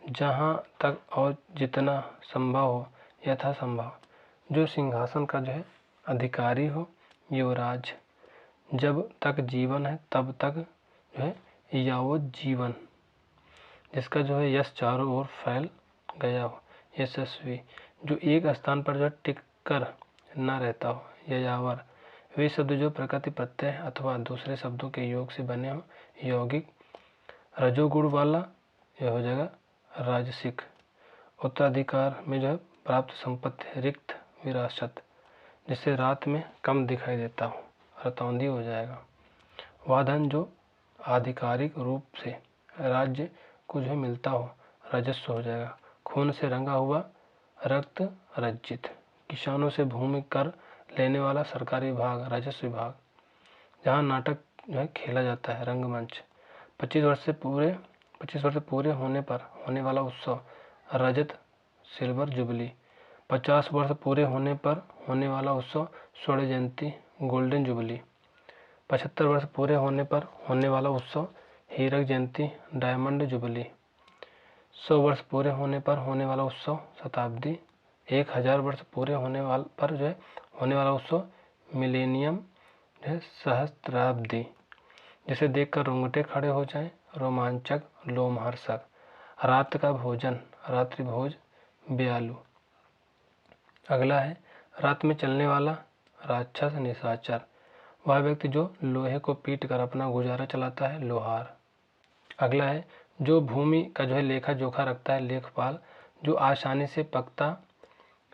जहाँ तक और जितना संभव हो, यथा संभव। जो सिंहासन का जो है अधिकारी हो, युवराज। जब तक जीवन है तब तक जो है यावत जीवन। जिसका जो है यश चारों ओर फैल गया हो, यशस्वी। जो एक स्थान पर जो टिक कर न रहता हो, यायावर। वे शब्द जो प्रकृति प्रत्यय अथवा दूसरे शब्दों के योग से बने हो, यौगिक। रजोगुण वाला, यह हो जाएगा राजसिक, उत्तराधिकार में जो है प्राप्त संपत्ति, रिक्त विरासत, जिससे रात में कम दिखाई देता हो, रतौंधी हो जाएगा। वह धन जो आधिकारिक रूप से राज्य को जो है मिलता हो, राजस्व हो जाएगा। खून से रंगा हुआ, रक्त रज्जित, किसानों से भूमि कर लेने वाला सरकारी विभाग, राजस्व विभाग। जहाँ नाटक जो है खेला जाता है, रंगमंच। 25 वर्ष पूरे होने पर होने वाला उत्सव, रजत सिल्वर जुबली। 50 वर्ष पूरे होने पर होने वाला उत्सव, स्वर्ण जयंती गोल्डन जुबली। 75 वर्ष पूरे होने पर होने वाला उत्सव, हीरक जयंती डायमंड जुबली। 100 वर्ष पूरे होने पर होने वाला उत्सव, शताब्दी। 1000 वर्ष पूरे होने पर जो है होने वाला उत्सव, मिलेनियम जो है सहस्त्राब्दी, जिसे देखकर रोंगटे खड़े हो जाएं, रोमांचक लोमहर्षक। रात का भोजन, रात्रि भोज ब्यालू। अगला है रात में चलने वाला, राक्षस निशाचर, वह व्यक्ति जो लोहे को पीट कर अपना गुजारा चलाता है, लोहार। अगला है जो भूमि का जो है लेखा जोखा रखता है, लेखपाल। जो आसानी से पकता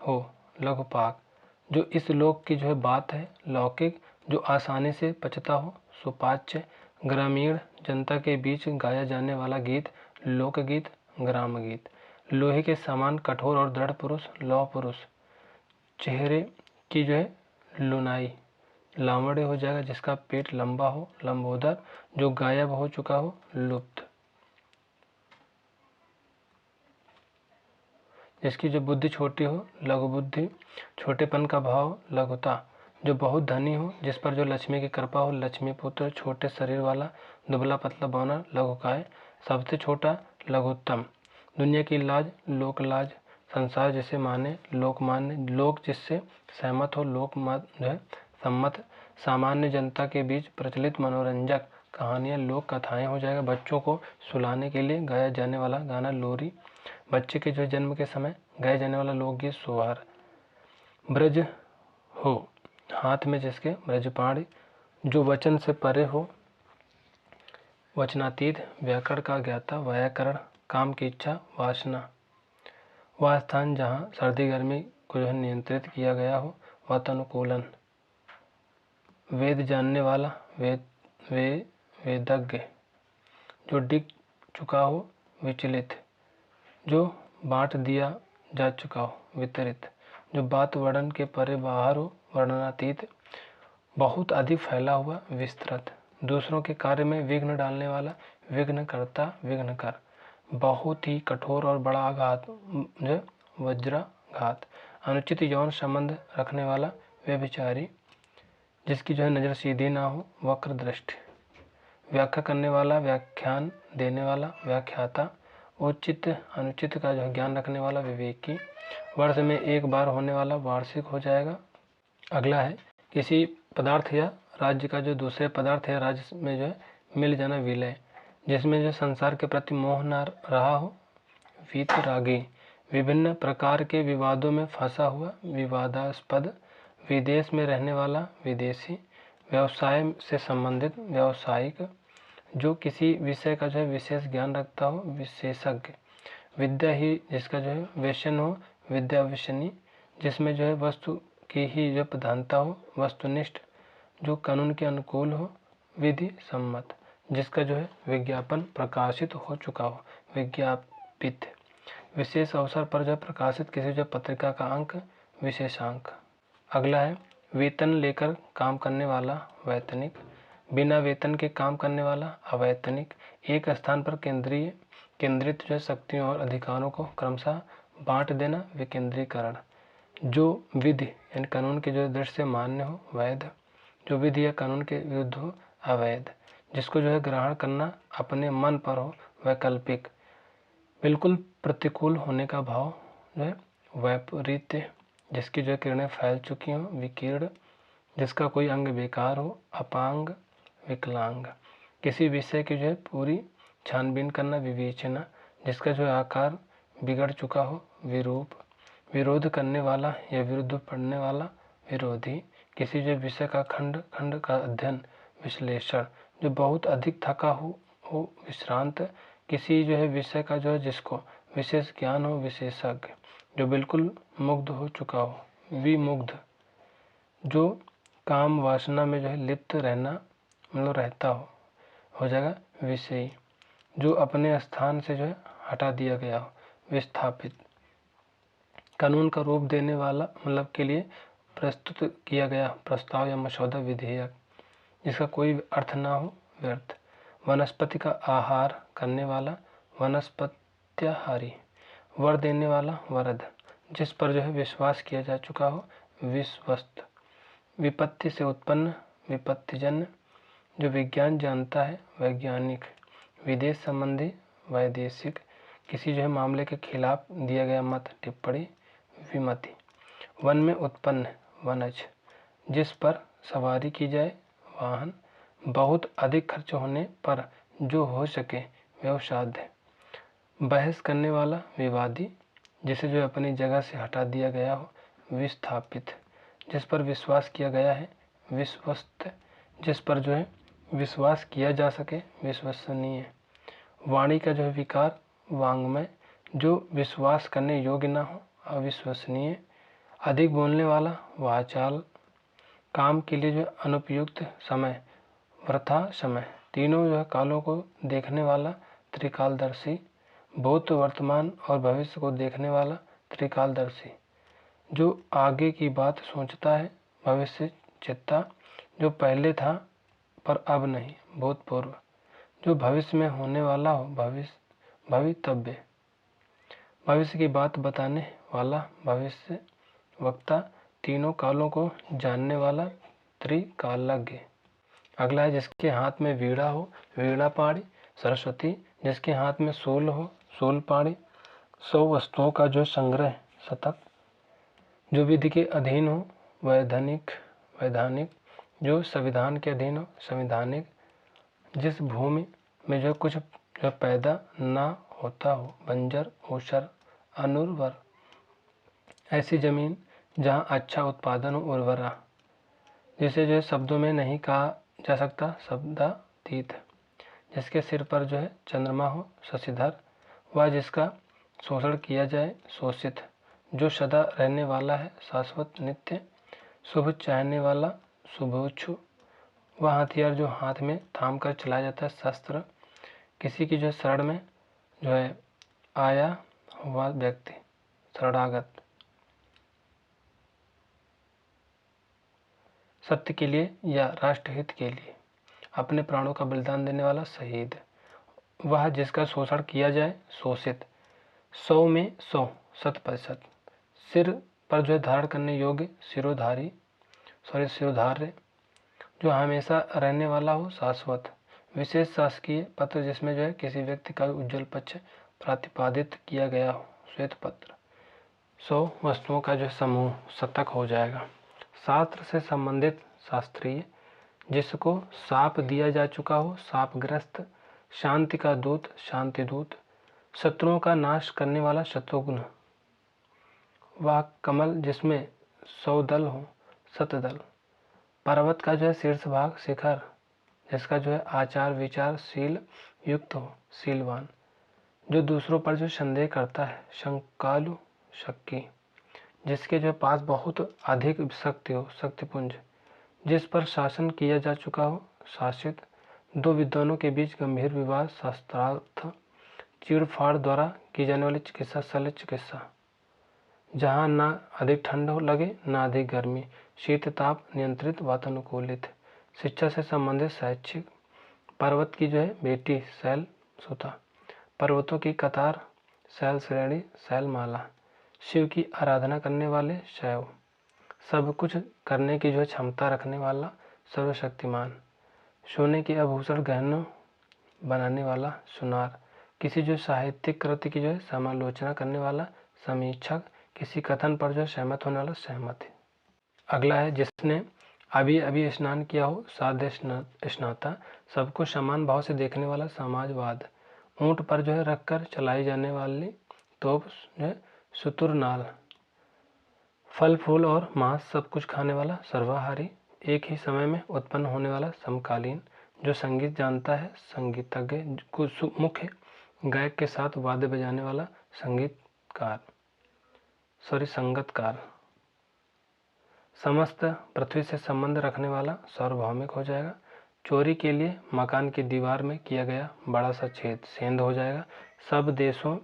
हो, लघुपाक। जो इस लोक की जो है बात है, लौकिक। जो आसानी से पचता हो, सुपाच्य। ग्रामीण जनता के बीच गाया जाने वाला गीत, लोकगीत ग्राम गीत। लोहे के समान कठोर और दृढ़ पुरुष, लौह पुरुष। चेहरे की जो है लुनाई, लावण्य हो जाएगा, जिसका पेट लंबा हो, लंबोदर। जो गायब हो चुका हो, लुप्त। जिसकी जो बुद्धि छोटी हो, लघु बुद्धि। छोटेपन का भाव, लघुता। जो बहुत धनी हो, जिस पर जो लक्ष्मी की कृपा हो, लक्ष्मी पुत्र। छोटे शरीर वाला, दुबला पतला बौना, लघुकाय। सबसे छोटा, लघुत्तम। दुनिया की लाज, लोक लाज। संसार जिसे माने, लोक मान्य। लोक जिससे सहमत हो, लोक मत जो है सम्मत। सामान्य जनता के बीच प्रचलित मनोरंजक कहानियाँ, लोक कथाएं हो जाएगा। बच्चों को सुलाने के लिए गाया जाने वाला गाना, लोरी। बच्चे के जो जन्म के समय गाया जाने वाला लोकगीत, सोहर। ब्रज हो, हाथ में जिसके ब्रजपाणी। जो वचन से परे हो, वचनातीत। व्याकरण का ज्ञाता, व्याकरण। काम की इच्छा, वासना। वह स्थान जहाँ सर्दी गर्मी को जो है नियंत्रित किया गया हो, वातानुकूलन। वेद जानने वाला, वेदज्ञ। जो डिग चुका हो, विचलित। जो बांट दिया जा चुका हो, वितरित। जो बात वर्णन के परे बाहर हो, वर्णनातीत। बहुत अधिक फैला हुआ, विस्तृत। दूसरों के कार्य में विघ्न डालने वाला, विघ्नकर्ता, विघ्नकर। बहुत ही कठोर और बड़ा आघात, वज्राघात। अनुचित यौन संबंध रखने वाला, व्यभिचारी। जिसकी जो है नज़र सीधी ना हो, वक्र दृष्टि। व्याख्या करने वाला, व्याख्यान देने वाला, व्याख्याता। उचित अनुचित का जो है ज्ञान रखने वाला, विवेकी। वर्ष में एक बार होने वाला, वार्षिक हो जाएगा। अगला है किसी पदार्थ या राज्य का जो दूसरे पदार्थ या राज्य में जो है मिल जाना, विलय। जिसमें जो संसार के प्रति मोह न रहा हो, वीतरागी। विभिन्न प्रकार के विवादों में फंसा हुआ, विवादास्पद। विदेश में रहने वाला, विदेशी। व्यवसाय से संबंधित, व्यावसायिक। जो किसी विषय का जो है विशेष ज्ञान रखता हो, विशेषज्ञ। विद्या ही जिसका जो है व्यसन हो, विद्याव्यसनी। जिसमें जो है वस्तु की ही जो प्रधानता हो, वस्तुनिष्ठ। जो कानून के अनुकूल हो, विधि सम्मत। जिसका जो है विज्ञापन प्रकाशित हो चुका हो, विज्ञापित। विशेष अवसर पर जो प्रकाशित किसी जो पत्रिका का अंक, विशेषांक। अगला है वेतन लेकर काम करने वाला, वैतनिक। बिना वेतन के काम करने वाला, अवैतनिक। एक स्थान पर केंद्रित जो शक्तियों और अधिकारों को क्रमशः बांट देना, विकेंद्रीकरण। जो विधि यानी कानून के जो दृष्टि से मान्य हो, वैध। जो विधि या कानून के विरुद्ध हो, अवैध। जिसको जो है ग्रहण करना अपने मन पर हो, वैकल्पिक। बिल्कुल प्रतिकूल होने का भाव जो है, वैपरीत्य। जिसकी जो किरणें फैल चुकी हो, विकीर्ण। जिसका कोई अंग बेकार हो, अपांग, विकलांग। किसी विषय की जो है पूरी छानबीन करना, विवेचना। जिसका जो आकार बिगड़ चुका हो, विरूप। विरोध करने वाला या विरुद्ध पढ़ने वाला, विरोधी। किसी जो विषय का खंड खंड का अध्ययन, विश्लेषण। जो बहुत अधिक थका हो, विश्रांत। किसी जो है विषय का जो है जिसको विशेष ज्ञान हो, विशेषज्ञ, जो बिल्कुल मुग्ध हो चुका हो, विमुग्ध, जो काम वासना में जो है लिप्त रहना मतलब रहता हो जाएगा विषयी, जो अपने स्थान से जो है हटा दिया गया हो, विस्थापित, कानून का रूप देने वाला मतलब के लिए प्रस्तुत किया गया प्रस्ताव या मसौदा, विधेयक, जिसका कोई अर्थ ना हो, व्यर्थ, वनस्पति का आहार करने वाला, वनस्पत्याहारी, वर देने वाला, वरद, जिस पर जो है विश्वास किया जा चुका हो, विश्वस्त, विपत्ति से उत्पन्न, विपत्तिजन्य, जो विज्ञान जानता है, वैज्ञानिक, विदेश संबंधी, वैदेशिक, किसी जो है मामले के खिलाफ दिया गया मत, टिप्पणी, विमति, वन में उत्पन्न, वनज, जिस पर सवारी की जाए, वाहन, बहुत अधिक खर्च होने पर जो हो सके, व्यवसाध्य, बहस करने वाला, विवादी, जिसे जो अपनी जगह से हटा दिया गया हो, विस्थापित, जिस पर विश्वास किया गया है, विश्वस्त, जिस पर जो है विश्वास किया जा सके, विश्वसनीय, वाणी का जो है विकार, वांग्मय, जो विश्वास करने योग्य ना हो, अविश्वसनीय, अधिक बोलने वाला, वाचाल, काम के लिए जो अनुपयुक्त समय, वृथा समय, तीनों जो है कालों को देखने वाला, त्रिकालदर्शी, भूत, वर्तमान और भविष्य को देखने वाला, त्रिकालदर्शी, जो आगे की बात सोचता है, भविष्य चित्ता, जो पहले था पर अब नहीं, भूतपूर्व, जो भविष्य में होने वाला हो, भवितव्य, भविष्य की बात बताने वाला, भविष्य वक्ता, तीनों कालों को जानने वाला, त्रिकालज्ञ। अगला है जिसके हाथ में वीणा हो, वीणापाणी, सरस्वती, जिसके हाथ में शूल हो, शूलपाणी, 100 वस्तुओं का जो संग्रह, शतक, जो विधि के अधीन हो, वैधानिक, जो संविधान के अधीन हो, संविधानिक, जिस भूमि में जो कुछ जो पैदा ना होता हो, बंजर, ऊसर, अनुर्वर, ऐसी जमीन जहाँ अच्छा उत्पादन हो, उर्वरा, जिसे जो है शब्दों में नहीं कहा जा सकता, शब्दातीत, जिसके सिर पर जो है चंद्रमा हो, शशिधर, वह जिसका शोषण किया जाए, शोषित, जो सदा रहने वाला है, शाश्वत, नित्य, शुभ चाहने वाला, शुभोच्छु, वह हथियार जो हाथ में थाम कर चलाया जाता है, शस्त्र, किसी की जो शरण में जो है आया हुआ व्यक्ति, शरणागत, सत्य के लिए या राष्ट्रहित के लिए अपने प्राणों का बलिदान देने वाला, शहीद, वह जिसका शोषण किया जाए, शोषित, 100 में 100, 100%, सिर पर जो है धारण करने योग्य, सिरोधार्य, जो हमेशा रहने वाला हो, शाश्वत, विशेष शासकीय पत्र, जिसमें जो है किसी व्यक्ति का उज्जवल पक्ष प्रतिपादित किया गया हो, श्वेत पत्र, 100 वस्तुओं का जो समूह, शतक हो जाएगा। शास्त्र से संबंधित, शास्त्रीय, जिसको शाप दिया जा चुका हो, शापग्रस्त, शांति का दूत, शांतिदूत, शत्रुओं का नाश करने वाला, शत्रुघ्न, वह कमल जिसमें 100 दल हो, शतदल, पर्वत का जो है शीर्ष भाग, शिखर, जिसका जो है आचार विचार शील युक्त हो, शीलवान, जो दूसरों पर जो संदेह करता है, शंकालु, शक्की, जिसके जो पास बहुत अधिक शक्ति हो, शक्तिपुंज, जिस पर शासन किया जा चुका हो, शासित, 2 विद्वानों के बीच गंभीर विवाद, शास्त्रार्थ, चीड़फाड़ द्वारा की जाने वाली चिकित्सा, शल्य चिकित्सा, जहाँ ना अधिक ठंड लगे ना अधिक गर्मी, शीत ताप नियंत्रित, वातानुकूलित, शिक्षा से संबंधित, शैक्षिक, पर्वत की जो है बेटी, शैल सुता, पर्वतों की कतार, शैल श्रेणी, शैलमाला, शिव की आराधना करने वाले, शैव, सब कुछ करने की जो है क्षमता रखने वाला, सर्वशक्तिमान, सोने के आभूषण गहनों बनाने वाला, सुनार, किसी जो साहित्यिक कृति की जो है समालोचना करने वाला, समीक्षक, किसी कथन पर जो सहमत होने वाला, सहमति। अगला है जिसने अभी अभी स्नान किया हो, साध्य स्नाता, सबको समान भाव से देखने वाला, समाजवाद, ऊंट पर जो है रखकर चलाई जाने वाली तोप जो है सुतुरनाल, फल फूल और मांस सब कुछ खाने वाला, सर्वाहारी, एक ही समय में उत्पन्न होने वाला, समकालीन, जो संगीत जानता है, संगीतज्ञ, मुख्य गायक के साथ वाद्य बजाने वाला संगतकार। समस्त पृथ्वी से संबंध रखने वाला सार्वभौमिक हो जाएगा। चोरी के लिए मकान की दीवार में किया गया बड़ा सा छेद सेंध हो जाएगा। सब देशों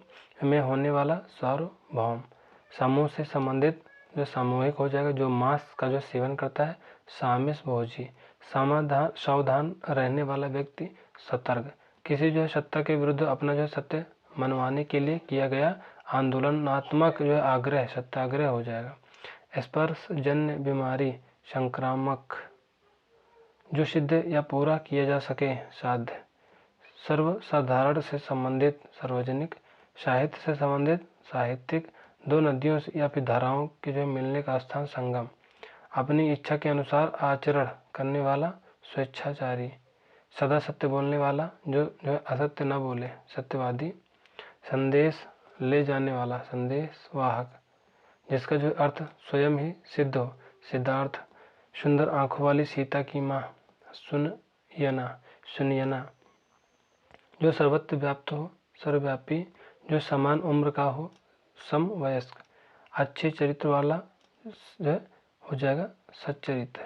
में होने वाला सार्वभौम। समूह से संबंधित जो सामूहिक हो जाएगा। जो मांस का जो सेवन करता है सामिष भोजी। सावधान रहने वाला व्यक्ति सतर्क। किसी जो है सत्ता के विरुद्ध अपना जो है सत्य मनवाने के लिए किया गया आंदोलनात्मक जो है आग्रह सत्याग्रह हो जाएगा। स्पर्शजन्य बीमारी संक्रामक। जो सिद्ध या पूरा किया जा सके साध्य। सर्वसाधारण से संबंधित सार्वजनिक। साहित्य से संबंधित साहित्यिक। दो नदियों या फिर धाराओं के जो मिलने का स्थान संगम। अपनी इच्छा के अनुसार आचरण करने वाला स्वेच्छाचारी। सदा सत्य बोलने वाला जो असत्य न बोले सत्यवादी। संदेश ले जाने वाला संदेशवाहक, जिसका जो अर्थ स्वयं ही सिद्ध हो सिद्धार्थ। सुंदर आंखों वाली सीता की माँ सुनयना। जो सर्वत्र व्याप्त हो सर्वव्यापी। जो समान उम्र का हो समवयस्क। अच्छे चरित्र वाला जो हो जाएगा सच्चरित्र।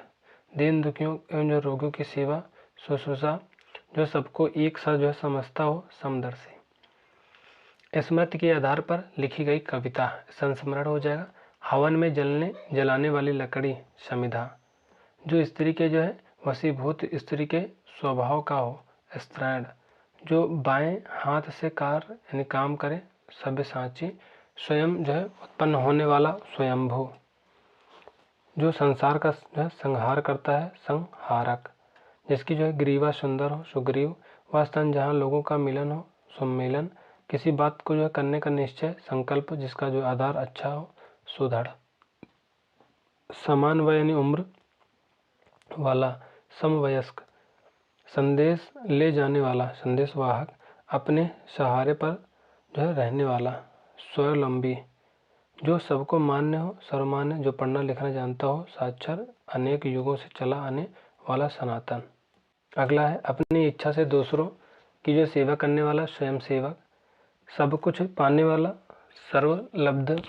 दीन दुखियों एवं जो रोगियों की सेवा शुश्रूषा। जो सबको एक साथ जो समझता हो समदर्शी। स्मृति के आधार पर लिखी गई कविता संस्मरण हो जाएगा। हवन में जलाने वाली लकड़ी समिधा। जो स्त्री के जो है वशीभूत स्त्री के स्वभाव का हो स्त्रैण। जो बाएं हाथ से काम करे सब्यसाची। स्वयं जो है उत्पन्न होने वाला स्वयंभू। जो संसार का जो है संहार करता है संहारक। जिसकी जो है ग्रीवा सुंदर हो सुग्रीव। वह स्थान जहाँ लोगों का मिलन हो सम्मेलन। किसी बात को जो है करने का निश्चय संकल्प। जिसका जो आधार अच्छा हो सुदृढ़। समान वय यानी उम्र वाला समवयस्क। संदेश ले जाने वाला संदेशवाहक। अपने सहारे पर जो है रहने वाला स्वावलंबी। जो सबको मान्य हो सर्वमान्य। जो पढ़ना लिखना जानता हो साक्षर। अनेक युगों से चला आने वाला सनातन। अगला है अपनी इच्छा से दूसरों की जो सेवा करने वाला स्वयं सेवक। सब कुछ पाने वाला सर्वलब्ध।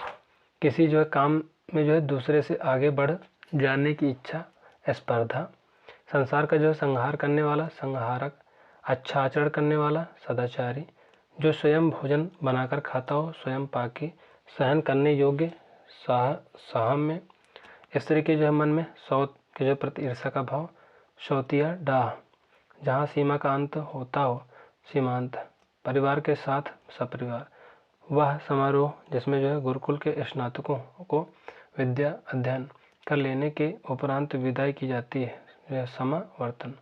किसी जो है काम में जो है दूसरे से आगे बढ़ जाने की इच्छा स्पर्धा। संसार का जो है संहार करने वाला संहारक। अच्छा आचरण करने वाला सदाचारी। जो स्वयं भोजन बनाकर खाता हो स्वयं पाकी। सहन करने योग्य साहम्य। स्त्री के जो है मन में सौत के जो प्रति ईर्षा का भाव शौतिया डाह। जहाँ सीमा का अंत होता हो सीमांत। परिवार के साथ सपरिवार। वह समारोह जिसमें जो है गुरुकुल के स्नातकों को विद्या अध्ययन कर लेने के उपरांत विदाई की जाती है यह समावर्तन।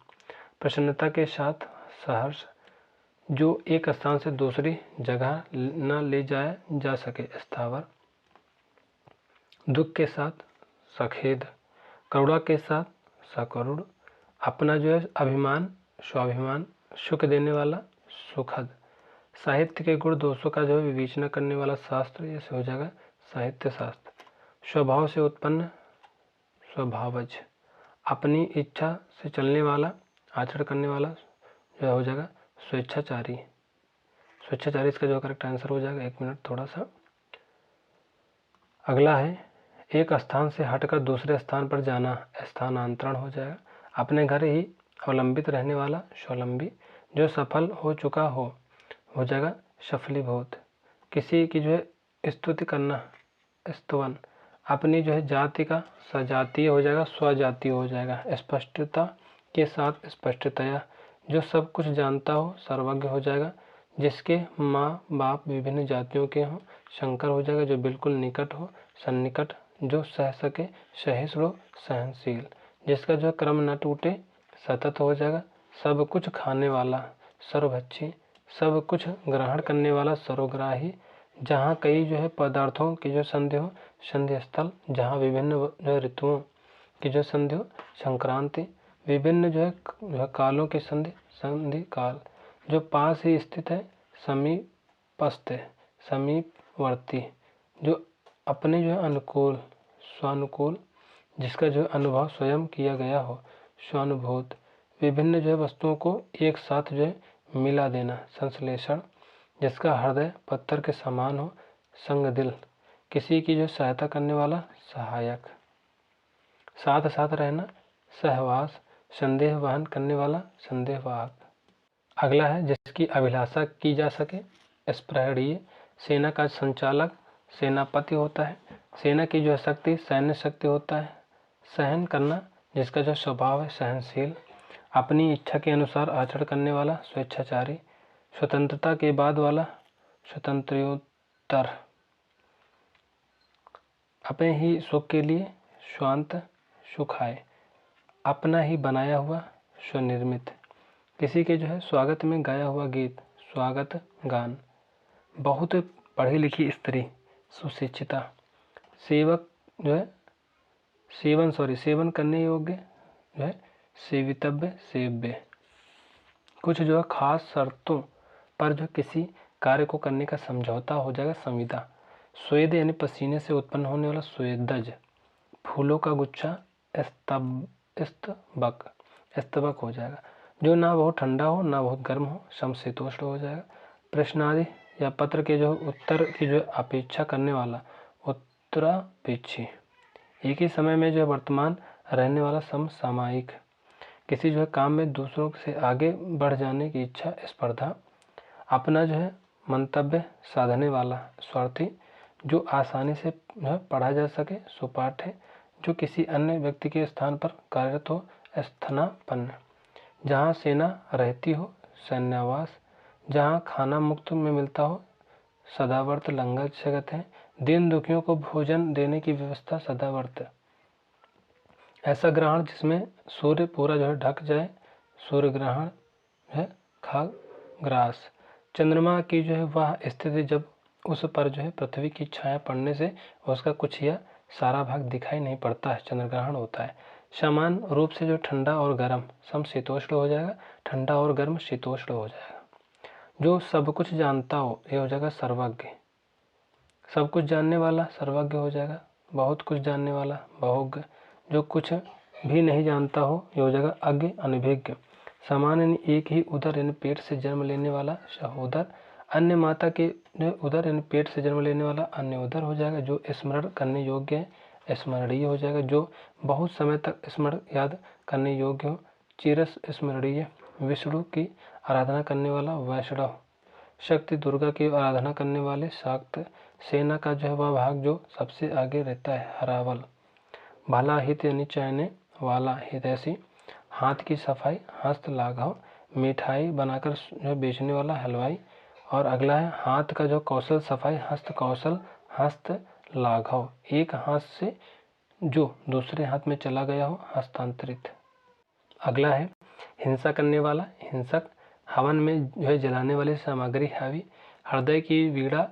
प्रसन्नता के साथ सहर्ष। जो एक स्थान से दूसरी जगह न ले जाया जा सके स्थावर। दुख के साथ सखेद। करुणा के साथ सकरुण। अपना जो है अभिमान स्वाभिमान। सुख देने वाला सुखद। साहित्य के गुण दोषों का जो है विवेचना करने वाला शास्त्र ये हो जाएगा साहित्य शास्त्र। स्वभाव से उत्पन्न स्वभावज। अपनी इच्छा से चलने वाला आचरण करने वाला जो हो जाएगा स्वेच्छाचारी। स्वेच्छाचारी इसका जो करेक्ट आंसर हो जाएगा। 1 मिनट थोड़ा सा। अगला है एक स्थान से हटकर दूसरे स्थान पर जाना स्थानांतरण हो जाएगा। अपने घर ही अवलंबित रहने वाला स्वावलंबी। जो सफल हो चुका हो जाएगा सफलीभूत। किसी की जो है स्तुति करना स्तवन। अपनी जो है जाति का सजातीय हो जाएगा स्वजातीय हो जाएगा। स्पष्टता के साथ स्पष्टतया। जो सब कुछ जानता हो सर्वज्ञ हो जाएगा। जिसके माँ बाप विभिन्न जातियों के हों शंकर हो जाएगा। जो बिल्कुल निकट हो सन्निकट। जो सह सके सहिष्णु सहनशील। जिसका जो क्रम न टूटे सतत हो जाएगा। सब कुछ खाने वाला सर्वभक्षी। सब कुछ ग्रहण करने वाला सर्वग्राही। जहाँ कई जो है पदार्थों की जो संधि हो संधि स्थल। जहाँ विभिन्न जो ऋतुओं की जो संधि हो संक्रांति। विभिन्न जो है कालों की संधि काल। जो पास ही स्थित है समीपस्थ है समीपवर्ती। जो अपने जो है अनुकूल स्वानुकूल। जिसका जो अनुभव स्वयं किया गया हो स्वानुभूत। विभिन्न जो है वस्तुओं को एक साथ जो है मिला देना संश्लेषण। जिसका हृदय पत्थर के समान हो। संग दिल, किसी की जो सहायता करने वाला, सहायक। साथ साथ रहना, सहवास। संदेह वहन करने वाला, संदेहवाहक। अगला है जिसकी अभिलाषा की जा सके, स्पृहणीय। सेना का संचालक सेनापति होता है। सेना की जो शक्ति सैन्य शक्ति होता है। सहन करना, जिसका जो स्वभाव है सहनशील। अपनी इच्छा के अनुसार आचरण करने वाला, स्वेच्छाचारी। स्वतंत्रता के बाद वाला, स्वतंत्रोत्तर। अपने ही सुख के लिए, स्वांत सुखाय। अपना ही बनाया हुआ, स्वनिर्मित। किसी के जो है स्वागत में गाया हुआ गीत, स्वागत गान। बहुत पढ़ी लिखी स्त्री, सुशिक्षिता। सेवक जो है सेवन करने योग्य जो है सेवितव्य, सेव्य। कुछ जो है खास शर्तों पर जो किसी कार्य को करने का समझौता हो जाएगा, संविदा। स्वेद यानी पसीने से उत्पन्न होने वाला, स्वेदज। फूलों का गुच्छा, स्तबक हो जाएगा। जो ना बहुत ठंडा हो ना बहुत गर्म हो, समशीतोष्ण हो जाएगा। प्रश्नादि या पत्र के जो उत्तर की जो अपेक्षा करने वाला, उत्तरापेक्षी। एक ही समय में जो वर्तमान रहने वाला, समसामयिक। किसी जो है काम में दूसरों से आगे बढ़ जाने की इच्छा, स्पर्धा। अपना जो है मंतव्य साधने वाला, स्वार्थी। जो आसानी से पढ़ा जा सके, सुपाठ्य। जो किसी अन्य व्यक्ति के स्थान पर कार्यरत हो, स्थानापन्न। जहाँ सेना रहती हो, सैन्यावास। जहाँ खाना मुफ्त में मिलता हो, सदावर्त लंगर जिसे कहते हैं। दीन दुखियों को भोजन देने की व्यवस्था, सदावर्त। ऐसा ग्रहण जिसमें सूर्य पूरा जो है ढक जाए, सूर्य ग्रहण है। खाग ग्रास। चंद्रमा की जो है वह स्थिति जब उस पर जो है पृथ्वी की छाया पड़ने से उसका कुछ या सारा भाग दिखाई नहीं पड़ता है, चंद्रग्रहण होता है। समान रूप से जो ठंडा और गर्म, समशीतोष्ण हो जाएगा। ठंडा और गर्म शीतोष्ण हो जाएगा। जो सब कुछ जानता हो, ये हो जाएगा सर्वज्ञ। सब कुछ जानने वाला, सर्वज्ञ हो जाएगा। बहुत कुछ जानने वाला, बहुज्ञ। जो कुछ भी नहीं जानता हो, ये हो जाएगा अज्ञ, अनभिज्ञ। समान यानी एक ही उदर यानी पेट से जन्म लेने वाला, सहोदर। अन्य माता के उदर यानी पेट से जन्म लेने वाला, अन्य उदर हो जाएगा। जो स्मरण करने योग्य है, स्मरणीय हो जाएगा। जो बहुत समय तक स्मरण याद करने योग्य हो, चिरस स्मरणीय। विष्णु की आराधना करने वाला, वैष्णव। शक्ति दुर्गा की आराधना करने वाले, शाक्त। सेना का जो है वह भाग जो सबसे आगे रहता है, हरावल। भला हित यानी चाहने वाला, हितैषी। हाथ की सफाई, हस्त लाघव। मिठाई बनाकर जो बेचने वाला, हलवाई। और अगला है हाथ का जो कौशल सफाई, हस्त कौशल, हस्त लाघव। एक हाथ से जो दूसरे हाथ में चला गया हो, हस्तांतरित। अगला है हिंसा करने वाला, हिंसक। हवन में जो है जलाने वाली सामग्री, हावी। हृदय की वीणा,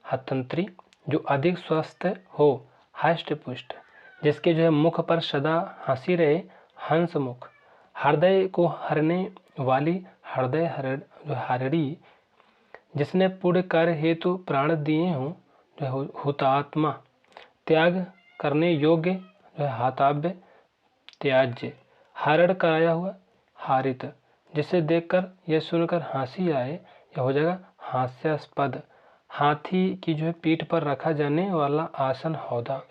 हतंत्री। जो अधिक स्वस्थ हो, हष्ट पुष्ट। जिसके जो है मुख पर सदा हंसी रहे, हंस मुख। हृदय को हरने वाली, हृदय हरड़ी। जिसने पुण्य कार्य हेतु प्राण दिए हों, जो हुतात्मा। त्याग करने योग्य, जो हाताव्य, त्याज्य। हरण कराया हुआ, हारित। जिसे देखकर यह सुनकर हंसी आए, यह हो जाएगा हास्यास्पद। हाथी की जो है पीठ पर रखा जाने वाला आसन, हौदा।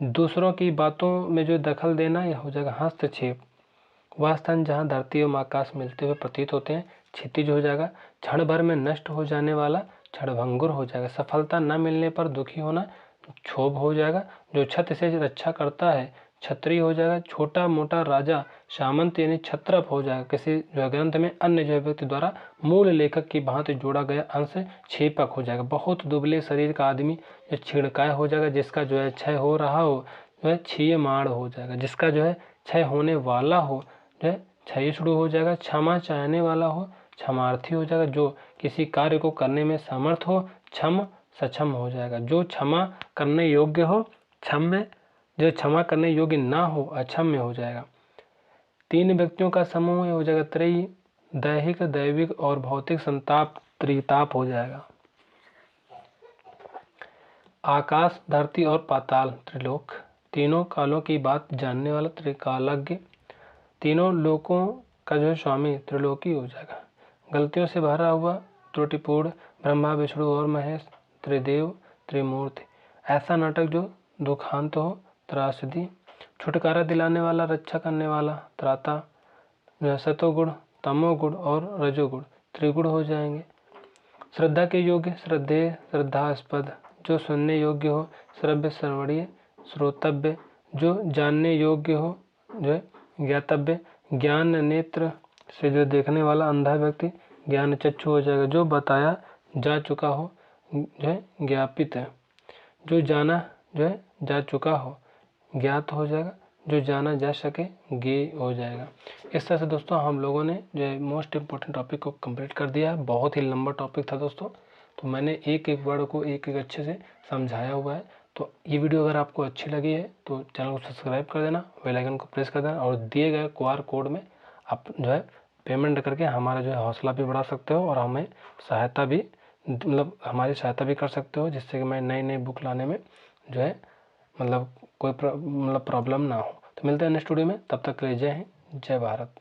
दूसरों की बातों में जो दखल देना, यह हो जाएगा हस्तक्षेप। वह स्थान जहाँ धरती एवं आकाश मिलते हुए प्रतीत होते हैं, क्षितिज हो जाएगा। क्षण भर में नष्ट हो जाने वाला, क्षणभंगुर हो जाएगा। सफलता न मिलने पर दुखी होना, क्षोभ हो जाएगा। जो छत्र से रक्षा करता है, क्षत्रिय हो जाएगा। छोटा मोटा राजा, सामंत यानी क्षत्रप हो जाएगा। किसी जो ग्रंथ में अन्य जो व्यक्ति द्वारा मूल लेखक की भांति जोड़ा गया अंश छेपक हो जाएगा। बहुत दुबले शरीर का आदमी जो छिड़काय हो जाएगा। जिसका जो है क्षय हो रहा हो, जो है क्षीयमाण हो जाएगा। जिसका जो है क्षय होने वाला हो, जो है क्षयिष्णु हो जाएगा। क्षमा चाहने वाला हो, क्षमार्थी हो जाएगा। जो किसी कार्य को करने में समर्थ हो, क्षम सक्षम हो जाएगा। जो क्षमा करने योग्य हो, क्षम्य। जो क्षमा करने योग्य ना हो, अक्षम्य हो जाएगा। तीन व्यक्तियों का समूह हो जाएगा त्रयी। दैहिक, दैविक और भौतिक संताप, त्रिताप हो जाएगा। आकाश, धरती और पाताल, त्रिलोक। तीनों कालों की बात जानने वाला, त्रिकालज्ञ। तीनों लोकों का जो स्वामी, त्रिलोकी हो जाएगा। गलतियों से भरा हुआ, त्रुटिपूर्ण, ब्रह्मा विष्णु और महेश, त्रिदेव त्रिमूर्ति। ऐसा नाटक जो दुखांत हो, त्रासदी। छुटकारा दिलाने वाला, रक्षा करने वाला, त्राता। सतोगुण, तमोगुण और रजोगुण त्रिगुण हो जाएंगे। श्रद्धा के योग्य, श्रद्धेय, श्रद्धास्पद। जो सुनने योग्य हो, श्रव्य, श्रवणीय, श्रोतव्य। जो जानने योग्य हो, जो है ज्ञातव्य। ज्ञान नेत्र से जो देखने वाला अंधा व्यक्ति ज्ञान चक्षु हो जाएगा। जो बताया जा चुका हो, जो है ज्ञापित है। जो जाना जो है जा चुका हो, ज्ञात हो जाएगा। जो जाना जा सके, ज्ञेय हो जाएगा। इस तरह से दोस्तों हम लोगों ने जो है मोस्ट इम्पोर्टेंट टॉपिक को कंप्लीट कर दिया है। बहुत ही लंबा टॉपिक था दोस्तों, तो मैंने एक एक वर्ड को एक एक अच्छे से समझाया हुआ है। तो ये वीडियो अगर आपको अच्छी लगी है तो चैनल को सब्सक्राइब कर देना, बेल आइकन को प्रेस कर देना और दिए गए QR कोड में आप जो है पेमेंट करके हमारा जो है हौसला भी बढ़ा सकते हो और हमें सहायता भी मतलब हमारी सहायता भी कर सकते हो, जिससे कि मैं नई नई बुक लाने में जो है मतलब कोई प्रॉब्लम ना हो। तो मिलते हैं नेक्स्ट वीडियो में, तब तक के लिए जय हिंद, जय भारत।